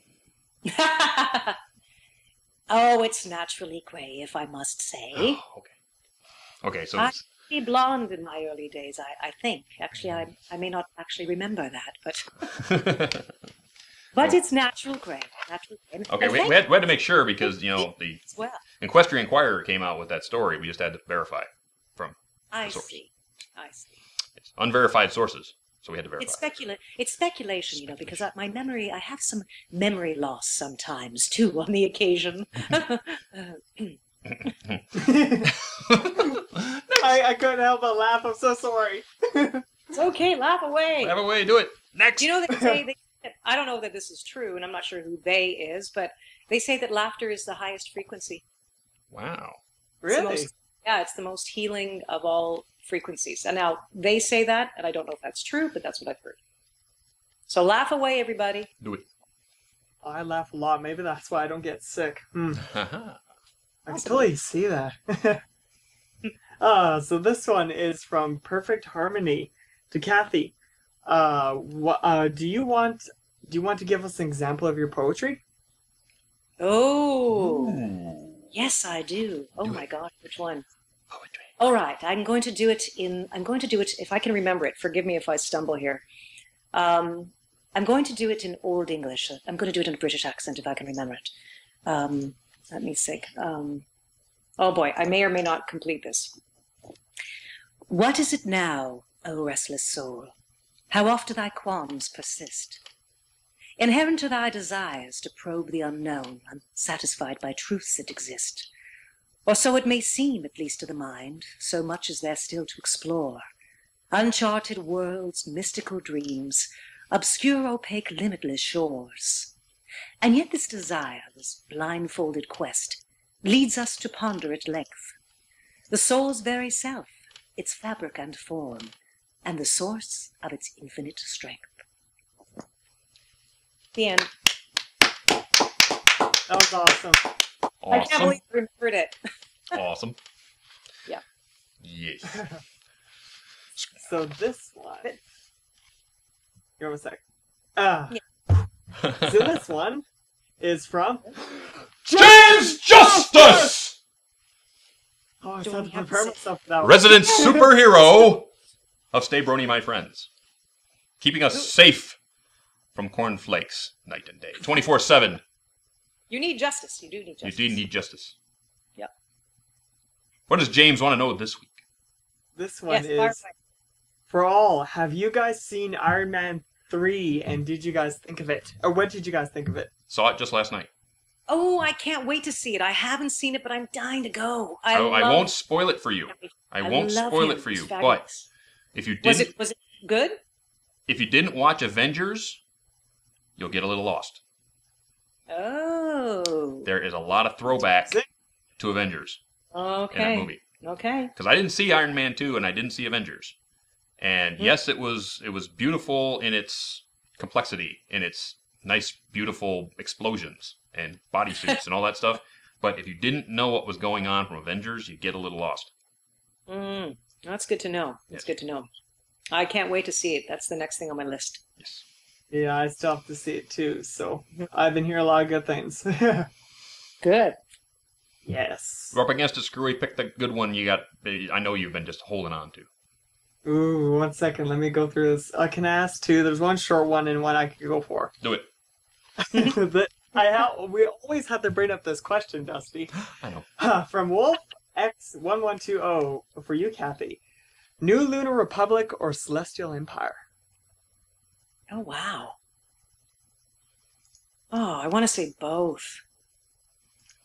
Oh, it's naturally gray, if I must say. Oh, okay. Okay, so I be blonde in my early days, I think. Actually, I may not actually remember that, but but it's natural gray. Natural gray. Okay, we had to make sure because the Equestrian Inquirer came out with that story. We just had to verify from the source. I see. Yes. Unverified sources, so we had to verify. It's speculation, because my memory, I have some memory loss sometimes too on the occasion. I couldn't help but laugh. I'm so sorry. It's okay. Laugh away. Laugh away. Do it. Next. They say, I don't know that this is true, and I'm not sure who they is, but they say that laughter is the highest frequency. Wow. Really? It's the most healing of all frequencies. And now they say that, and I don't know if that's true, but that's what I've heard. So laugh away, everybody. Do it. I laugh a lot. Maybe that's why I don't get sick. I can totally see that. So this one is from Perfect Harmony to Cathy. Do you want to give us an example of your poetry? Oh, Ooh. Yes, I do. Oh my God, which one? Poetry. All right, I'm going to do it if I can remember it. Forgive me if I stumble here. I'm going to do it in Old English. I'm going to do it in a British accent if I can remember it. Let me think. Oh boy, I may or may not complete this. What is it now, O restless soul? How oft do thy qualms persist? Inherent to thy desires to probe the unknown, unsatisfied by truths that exist. Or so it may seem, at least to the mind, so much is there still to explore. Uncharted worlds, mystical dreams, obscure, opaque, limitless shores. And yet this desire, this blindfolded quest, leads us to ponder at length the soul's very self, its fabric and form, and the source of its infinite strength. The end. That was awesome. I can't believe you remembered it. Awesome. Yeah. Yes. So this one. Give me a sec. So this one is from James Justice! Oh, I thought to prepare myself for that one. Resident superhero of Stay Brony, my friends. Keeping us safe from cornflakes night and day. 24/7. You need justice. You do need justice. You do need justice. Yep. What does James want to know this week? This one is for all. Have you guys seen Iron Man 3 and did you guys think of it? Or what did you guys think of it? Saw it just last night. Oh, I can't wait to see it. I haven't seen it, but I'm dying to go. I won't spoil it for you. I won't spoil it for you. But if you didn't, was it good? If you didn't watch Avengers, you'll get a little lost. Oh. There is a lot of throwback to Avengers in that movie. Okay. Because I didn't see Iron Man 2 and I didn't see Avengers. And yes, it was beautiful in its complexity, in its nice, beautiful explosions and bodysuits and all that stuff. But if you didn't know what was going on from Avengers, you get a little lost. That's good to know. That's good to know. I can't wait to see it. That's the next thing on my list. Yes. Yeah, I still have to see it too, so I've been hearing a lot of good things. Good. Yes. If you're up against a screwy, pick the good one you got. I know you've been just holding on to. Ooh, 1 second. Let me go through this. I can ask two. There's one short one and one I could go for. Do it. We always have to bring up this question, Dusty. I know. From Wolf X1120 for you, Cathy. New Lunar Republic or Celestial Empire? Oh, wow. Oh, I want to say both.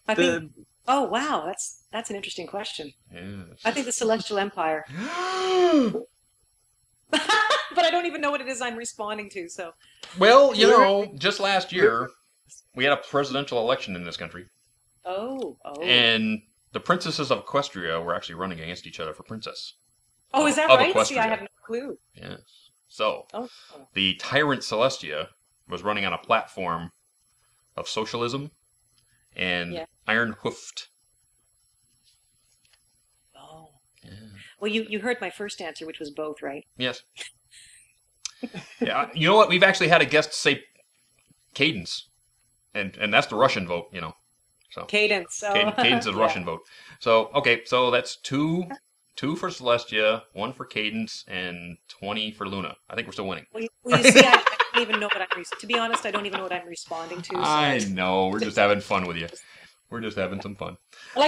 I think. Oh, wow. That's an interesting question. Yes. I think the Celestial Empire. But I don't even know what it is I'm responding to. So. Well, you know, just last year we had a presidential election in this country. Oh. And the princesses of Equestria were actually running against each other for princess. Oh, is that of right? Equestria. See, I have no clue. Yes. So, Oh. the tyrant Celestia was running on a platform of socialism and iron-hoofed. Oh. Yeah. Well, you heard my first answer, which was both, right? Yes. Yeah. You know what? We've actually had a guest say Cadence, and that's the Russian vote, you know. So Cadence. Oh. Cadence is Russian vote. So okay, so that's two for Celestia, 1 for Cadence, and 20 for Luna. I think we're still winning. Well, you see, I don't even know what to be honest, I don't even know what I'm responding to. So. I know. We're just having fun with you. We're just having some fun. I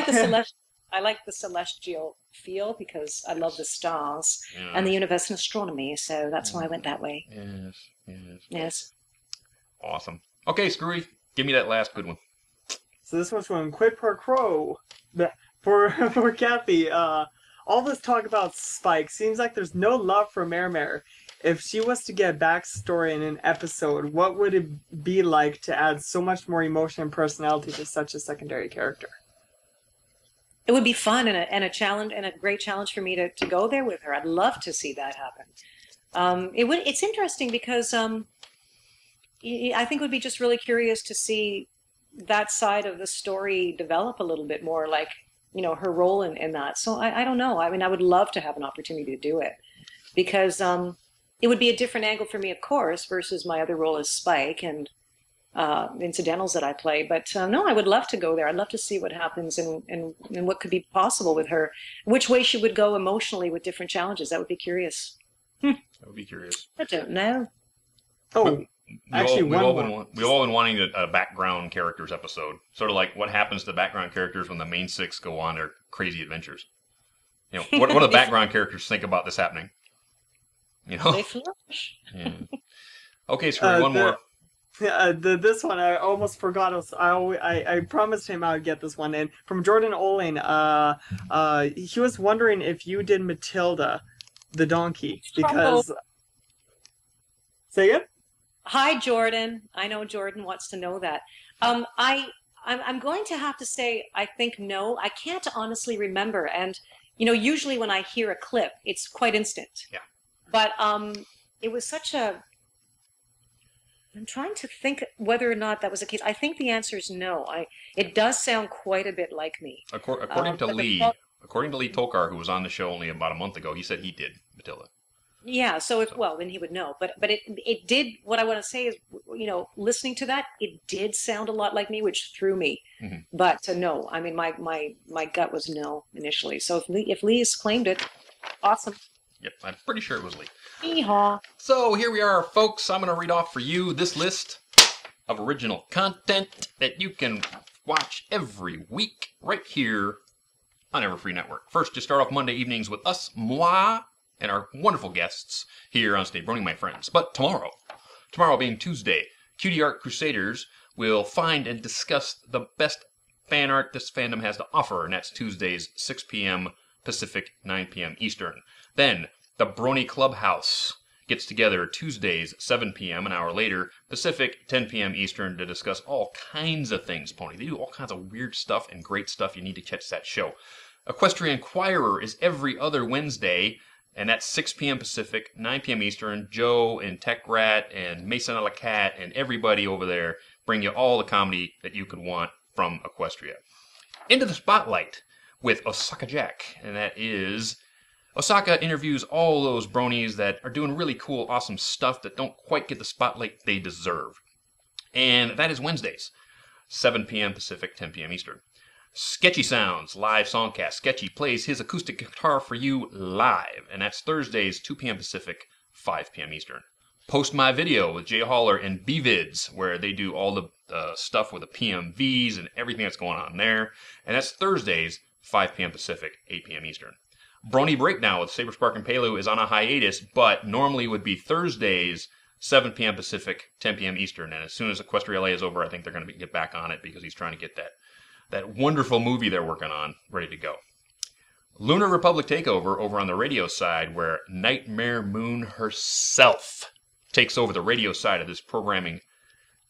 like the celestial feel because I love the stars and the universe and astronomy, so that's why I went that way. Yes. Awesome. Okay, Screwy, give me that last good one. So this one's from Quid Pro Quo for Cathy. All this talk about Spike seems like there's no love for Mare. If she was to get a backstory in an episode, what would it be like to add so much more emotion and personality to such a secondary character? It would be fun and a challenge and a great challenge for me to go there with her. I'd love to see that happen. It's interesting because I think it would be just really curious to see that side of the story develop a little bit more, like, you know, her role in that. So I don't know. I mean, I would love to have an opportunity to do it because it would be a different angle for me, of course, versus my other role as Spike and incidentals that I play. But no, I would love to go there. I'd love to see what happens and what could be possible with her, which way she would go emotionally with different challenges. That would be curious. That would be curious. I don't know. Oh, we've all been wanting a background characters episode, sort of like what happens to the background characters when the main 6 go on their crazy adventures. You know, what do the background characters think about this happening? You know, they flourish. Yeah. Okay, Screwy, one more. This one I almost forgot. I promised him I would get this one in from Jordan Olin. He was wondering if you did Matilda, the donkey, because. Say it. Hi, Jordan. I know Jordan wants to know that. I'm going to have to say I think no. I can't honestly remember, and you know, usually when I hear a clip, it's quite instant. Yeah. But it was such a. I'm trying to think whether or not that was the case. I think the answer is no. It does sound quite a bit like me. According to Lee Tolkar, who was on the show only about a month ago, he said he did Matilda. Yeah, then he would know. But it did. What I want to say is, you know, listening to that, it did sound a lot like me, which threw me. Mm-hmm. But no, I mean, my gut was no initially. So if Lee's claimed it, awesome. Yep, I'm pretty sure it was Lee. Yeehaw. So here we are, folks. I'm going to read off for you this list of original content that you can watch every week right here on Everfree Network. First, you start off Monday evenings with us, moi, and our wonderful guests here on stage, Brony, my friends. But tomorrow being Tuesday, Cutie Art Crusaders will find and discuss the best fan art this fandom has to offer, and that's Tuesdays, 6 p.m. Pacific, 9 p.m. Eastern. Then, the Brony Clubhouse gets together Tuesdays, 7 p.m., an hour later, Pacific, 10 p.m. Eastern, to discuss all kinds of things, Pony. They do all kinds of weird stuff and great stuff. You need to catch that show. Equestrian Inquirer is every other Wednesday, and that's 6 p.m. Pacific, 9 p.m. Eastern. Joe and Tech Rat and Mason a la Cat and everybody over there bring you all the comedy that you could want from Equestria. Into the Spotlight with Osaka Jack, and that is... Osaka interviews all those bronies that are doing really cool, awesome stuff that don't quite get the spotlight they deserve. And that is Wednesdays, 7 p.m. Pacific, 10 p.m. Eastern. Sketchy Sounds, live songcast. Sketchy plays his acoustic guitar for you live, and that's Thursdays, 2 p.m. Pacific, 5 p.m. Eastern. Post My Video with Jay Haller and BVids, where they do all the stuff with the PMVs and everything that's going on there. And that's Thursdays, 5 p.m. Pacific, 8 p.m. Eastern. Brony Breakdown with Saber Spark and Palu is on a hiatus, but normally would be Thursdays, 7 p.m. Pacific, 10 p.m. Eastern. And as soon as Equestria LA is over, I think they're going to get back on it because he's trying to get that wonderful movie they're working on ready to go. Lunar Republic Takeover over on the radio side, where Nightmare Moon herself takes over the radio side of this programming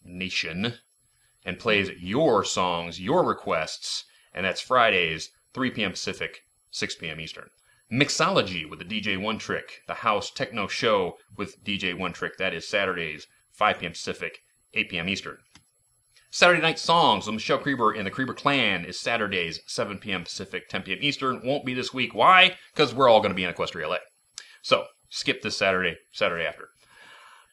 nation and plays your songs, your requests, and that's Fridays, 3 p.m. Pacific, 6 p.m. Eastern. Mixology with the DJ One Trick, the house techno show with DJ One Trick, that is Saturdays, 5 p.m. Pacific, 8 p.m. Eastern. Saturday Night Songs with Michelle Krieber and the Krieber Clan is Saturdays, 7 p.m. Pacific, 10 p.m. Eastern. Won't be this week. Why? Because we're all going to be in Equestria LA. So, skip this Saturday after.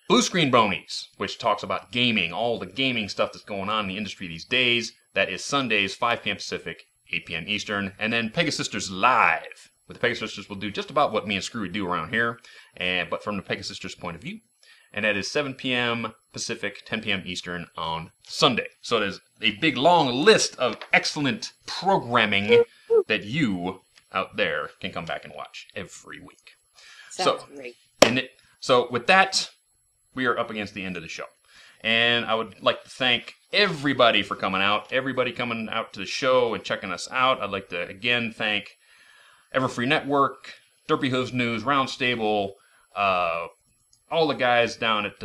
Blue Screen Bronies, which talks about gaming, all the gaming stuff that's going on in the industry these days. That is Sundays, 5 p.m. Pacific, 8 p.m. Eastern. And then Pegasisters Live. With the Pegasisters, we'll do just about what me and Screwy do around here, but from the Pegasisters' point of view. And that is 7 p.m. Pacific, 10 p.m. Eastern on Sunday. So there's a big, long list of excellent programming that you out there can come back and watch every week. Sounds great. Isn't it? So with that, we are up against the end of the show. And I would like to thank everybody for coming out, everybody coming out to the show and checking us out. I'd like to, again, thank Everfree Network, Derpy Hooves News, Round Stable, all the guys down at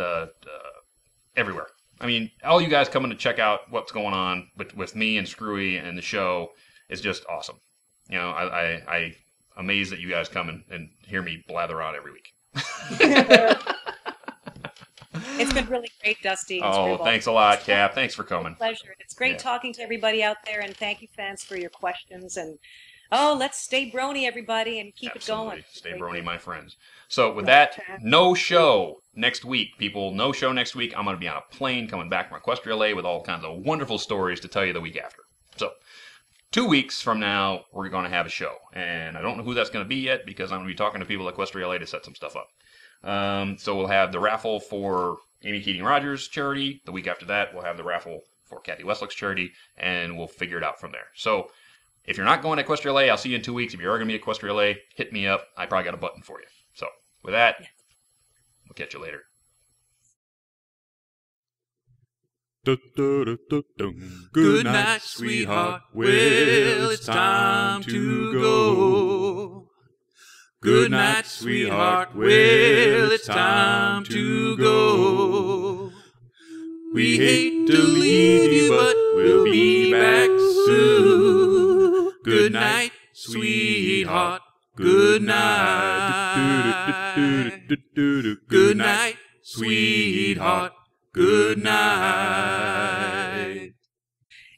everywhere. I mean, all you guys coming to check out what's going on with me and Screwy and the show is just awesome. You know, I'm amazed that you guys come and hear me blather on every week. It's been really great, Dusty. Oh, thanks a lot, Cap. Thanks for coming. It's a pleasure. It's great talking to everybody out there, and thank you, fans, for your questions. And let's stay brony, everybody, and keep it going. Stay brony, my friends. So with that, no show next week, people. No show next week. I'm going to be on a plane coming back from Equestria LA with all kinds of wonderful stories to tell you the week after. So 2 weeks from now, we're going to have a show. And I don't know who that's going to be yet because I'm going to be talking to people at Equestria LA to set some stuff up. So we'll have the raffle for Amy Keating Rogers' charity. The week after that, we'll have the raffle for Cathy Weseluck's charity, and we'll figure it out from there. So if you're not going to Equestria LA, I'll see you in 2 weeks. If you are going to be at Equestria LA, hit me up. I probably got a button for you. So with that, we'll catch you later. Good night, sweetheart. Well, it's time to go. Good night, sweetheart. Well, it's time to go. We hate to leave you, but we'll be back soon. Good night, sweetheart. Good night. Good night, sweetheart. Good night.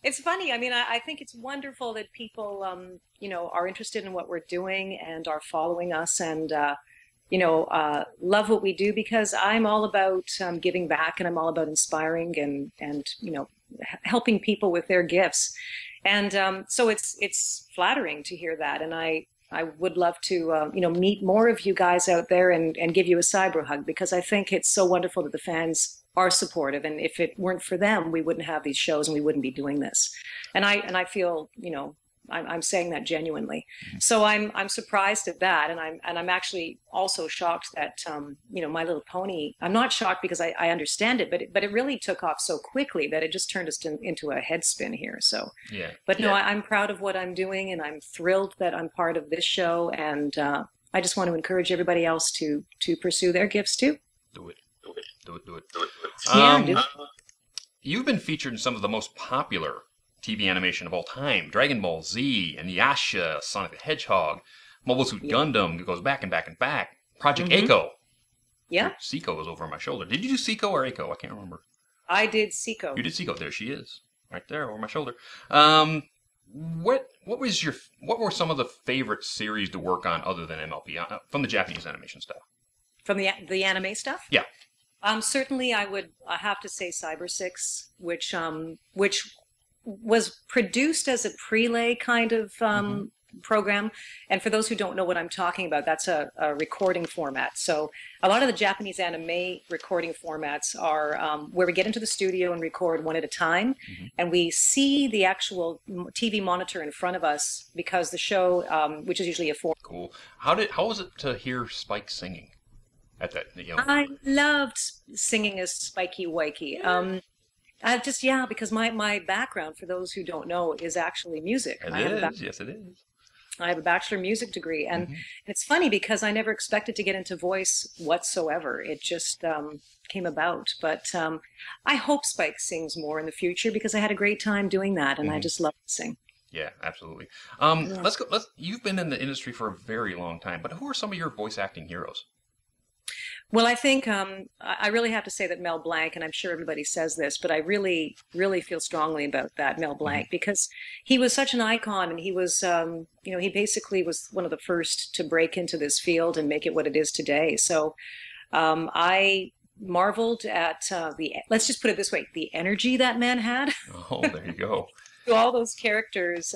It's funny. I mean, I think it's wonderful that people, are interested in what we're doing and are following us and, love what we do, because I'm all about giving back, and I'm all about inspiring and helping people with their gifts. And so it's flattering to hear that. And I would love to, meet more of you guys out there and give you a cyber hug, because I think it's so wonderful that the fans are supportive. And if it weren't for them, we wouldn't have these shows and we wouldn't be doing this. And I feel, I'm saying that genuinely. So I'm surprised at that. And I'm actually also shocked that, My Little Pony, I'm not shocked because I understand it, but it really took off so quickly that it just turned us into a head spin here. So, yeah. But no, I'm proud of what I'm doing, and I'm thrilled that I'm part of this show. And I just want to encourage everybody else to pursue their gifts too. Do it. Yeah, do it. You've been featured in some of the most popular TV animation of all time: Dragon Ball Z and Yasha, Sonic the Hedgehog, Mobile Suit Gundam. It goes back and back and back. Project Echo. Yeah. Seiko was over my shower. Did you do Seiko or Echo? I can't remember. I did Seiko. You did Seiko. There she is, right there over my shoulder. What were some of the favorite series to work on other than MLP from the Japanese animation style? From the anime stuff? Yeah. Certainly, I have to say Cyber 6, which was produced as a prelay kind of program. And for those who don't know what I'm talking about, that's a recording format. So a lot of the Japanese anime recording formats are where we get into the studio and record one at a time. And we see the actual TV monitor in front of us because the show, which is usually a 4. Cool. How was it to hear Spike singing at that? I loved singing as Spikey Wikey. Because my background, for those who don't know, is actually music. Yes, it is. I have a bachelor music degree, and it's funny because I never expected to get into voice whatsoever. It just came about. But I hope Spike sings more in the future because I had a great time doing that, and I just love to sing. Yeah, absolutely. Let's go. You've been in the industry for a very long time, but who are some of your voice acting heroes? Well, I think I really have to say that Mel Blanc, and I'm sure everybody says this, but I really, really feel strongly about that, Mel Blanc, because he was such an icon, and he was, he basically was one of the first to break into this field and make it what it is today. So I marveled at let's just put it this way, the energy that man had. Oh, there you go. To all those characters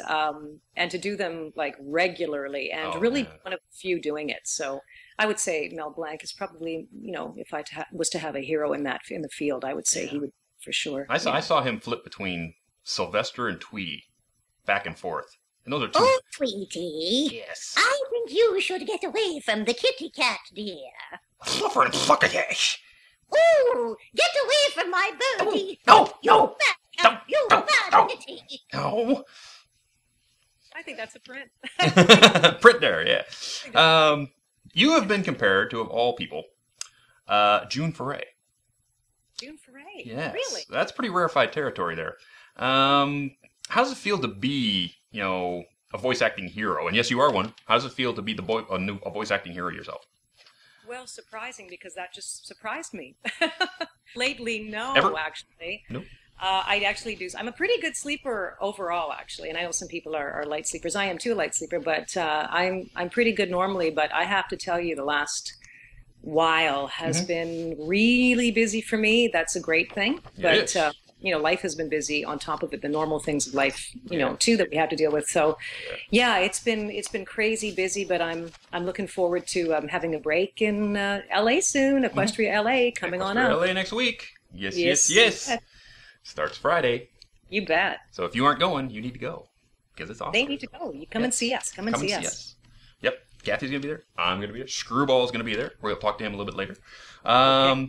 and to do them like regularly and one of the few doing it. So I would say Mel Blanc is probably, if I was to have a hero in the field, I would say he would for sure. I saw him flip between Sylvester and Tweety, back and forth. And those are two. Oh, Tweety. Yes. I think you should get away from the kitty cat, dear. Fluffer and Fluckayash. Ooh, get away from my birdie. No. You bad kitty. No. I think that's a print. Print there, yeah. You have been compared to, of all people, June Foray. June Foray? Yes. Really? That's pretty rarefied territory there. How does it feel to be, a voice acting hero? And yes, you are one. How does it feel to be a voice acting hero yourself? Well, surprising, because that just surprised me. Lately, no, Ever? actually. Nope. I actually do. I'm a pretty good sleeper overall, actually, and I know some people are light sleepers. I am too, a light sleeper, but I'm pretty good normally. But I have to tell you, the last while has been really busy for me. That's a great thing, but life has been busy on top of it. The normal things of life, too, that we have to deal with. So, yeah, it's been crazy busy, but I'm looking forward to having a break in LA soon. Equestria LA coming on up. LA next week. Yes. Starts Friday. You bet. So if you aren't going, you need to go because it's awesome. They need to go. You come and see us. Come and see us. Yep. Kathy's going to be there. I'm going to be there. Screwball's going to be there. We're going to talk to him a little bit later.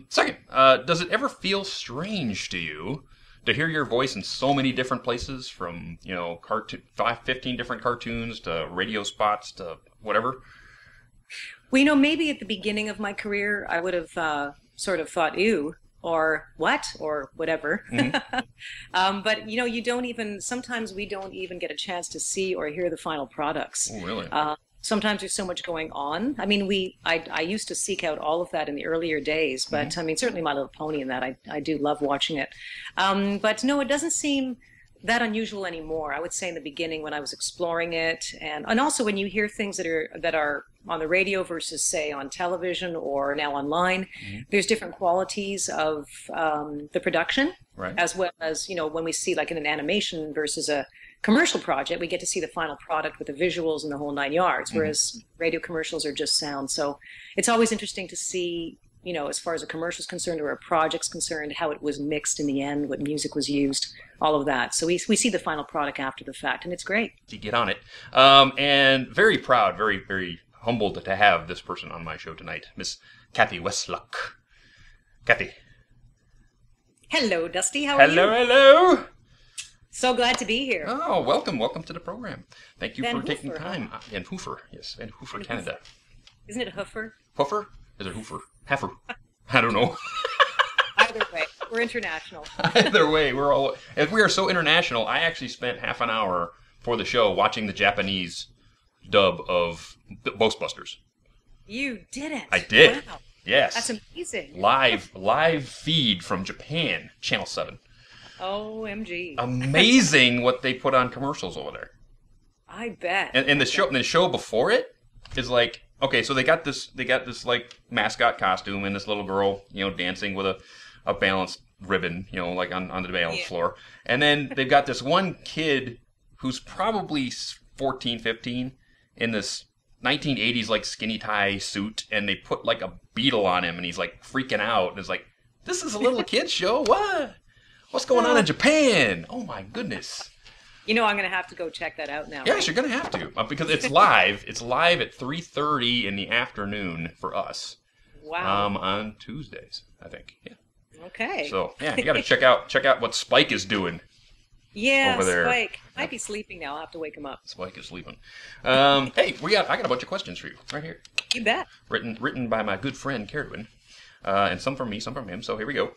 Second, does it ever feel strange to you to hear your voice in so many different places, from 15 different cartoons to radio spots to whatever? Well, maybe at the beginning of my career, I would have sort of thought, ew, or what, or whatever. But, you don't even, sometimes we don't even get a chance to see or hear the final products. Oh, really? Sometimes there's so much going on. I mean, I used to seek out all of that in the earlier days, but I mean, certainly My Little Pony and that, I do love watching it. But no, it doesn't seem that unusual anymore. I would say in the beginning when I was exploring it, and also when you hear things that are on the radio versus, say, on television or now online, there's different qualities of the production, right, as well as, when we see, like, in an animation versus a commercial project, we get to see the final product with the visuals and the whole 9 yards, whereas radio commercials are just sound. So it's always interesting to see, as far as a commercial's concerned or a project's concerned, how it was mixed in the end, what music was used, all of that. So we see the final product after the fact, and it's great. To get on it. And very proud, very, very humbled to have this person on my show tonight, Miss Cathy Weseluck. Cathy. Hello, Dusty. How are you? Hello. So glad to be here. Oh, welcome to the program. Thank you for Vancouver, taking time. Vancouver, yes, Vancouver, Canada. Isn't it Hoofer? Hoofer? Is it Hoofer? Heifer? I don't know. Either way, we're international. Either way, we are so international. I actually spent half an hour for the show watching the Japanese dub of Ghostbusters. You didn't? I did. Wow. Yes. That's amazing. Live feed from Japan, Channel 7. OMG. Amazing what they put on commercials over there. I bet. And the show before it is like, okay, so they got this like mascot costume and this little girl, dancing with a balance ribbon, like on the balance floor. And then they've got this one kid who's probably 14, 15, in this 1980s like skinny tie suit, and they put like a beetle on him, and he's like freaking out. And it's like, this is a little kid show. What? What's going on in Japan? Oh my goodness. You know, I'm going to have to go check that out now. Yes, you're going to have to, because it's live. It's live at 3:30 in the afternoon for us. Wow. On Tuesdays, I think. Yeah. Okay. So yeah, you got to check out what Spike is doing. Yeah, over there. Spike might be sleeping now. I'll have to wake him up. Spike is sleeping. Hey, I got a bunch of questions for you right here. You bet. Written by my good friend Kerwin, and some from me, some from him. So here we go.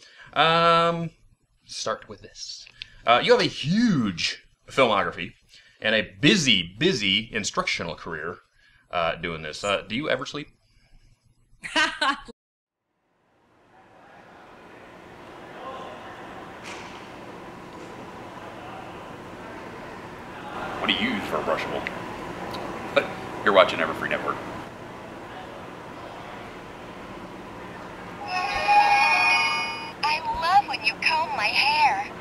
Start with this. You have a huge filmography and a busy instructional career doing this. Do you ever sleep? What do you use for a brushable? You're watching Everfree Network. I love when you comb my hair.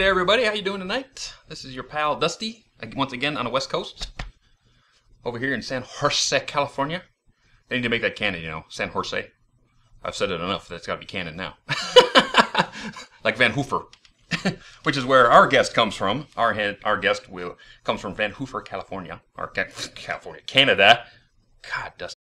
Everybody, how you doing tonight? This is your pal Dusty, once again on the West Coast, over here in San Jose, California. They need to make that canon, San Jose. I've said it enough. That's got to be canon now. Like Vancouver, which is where our guest comes from. Our guest comes from Vancouver, California, or California, Canada. God, Dusty.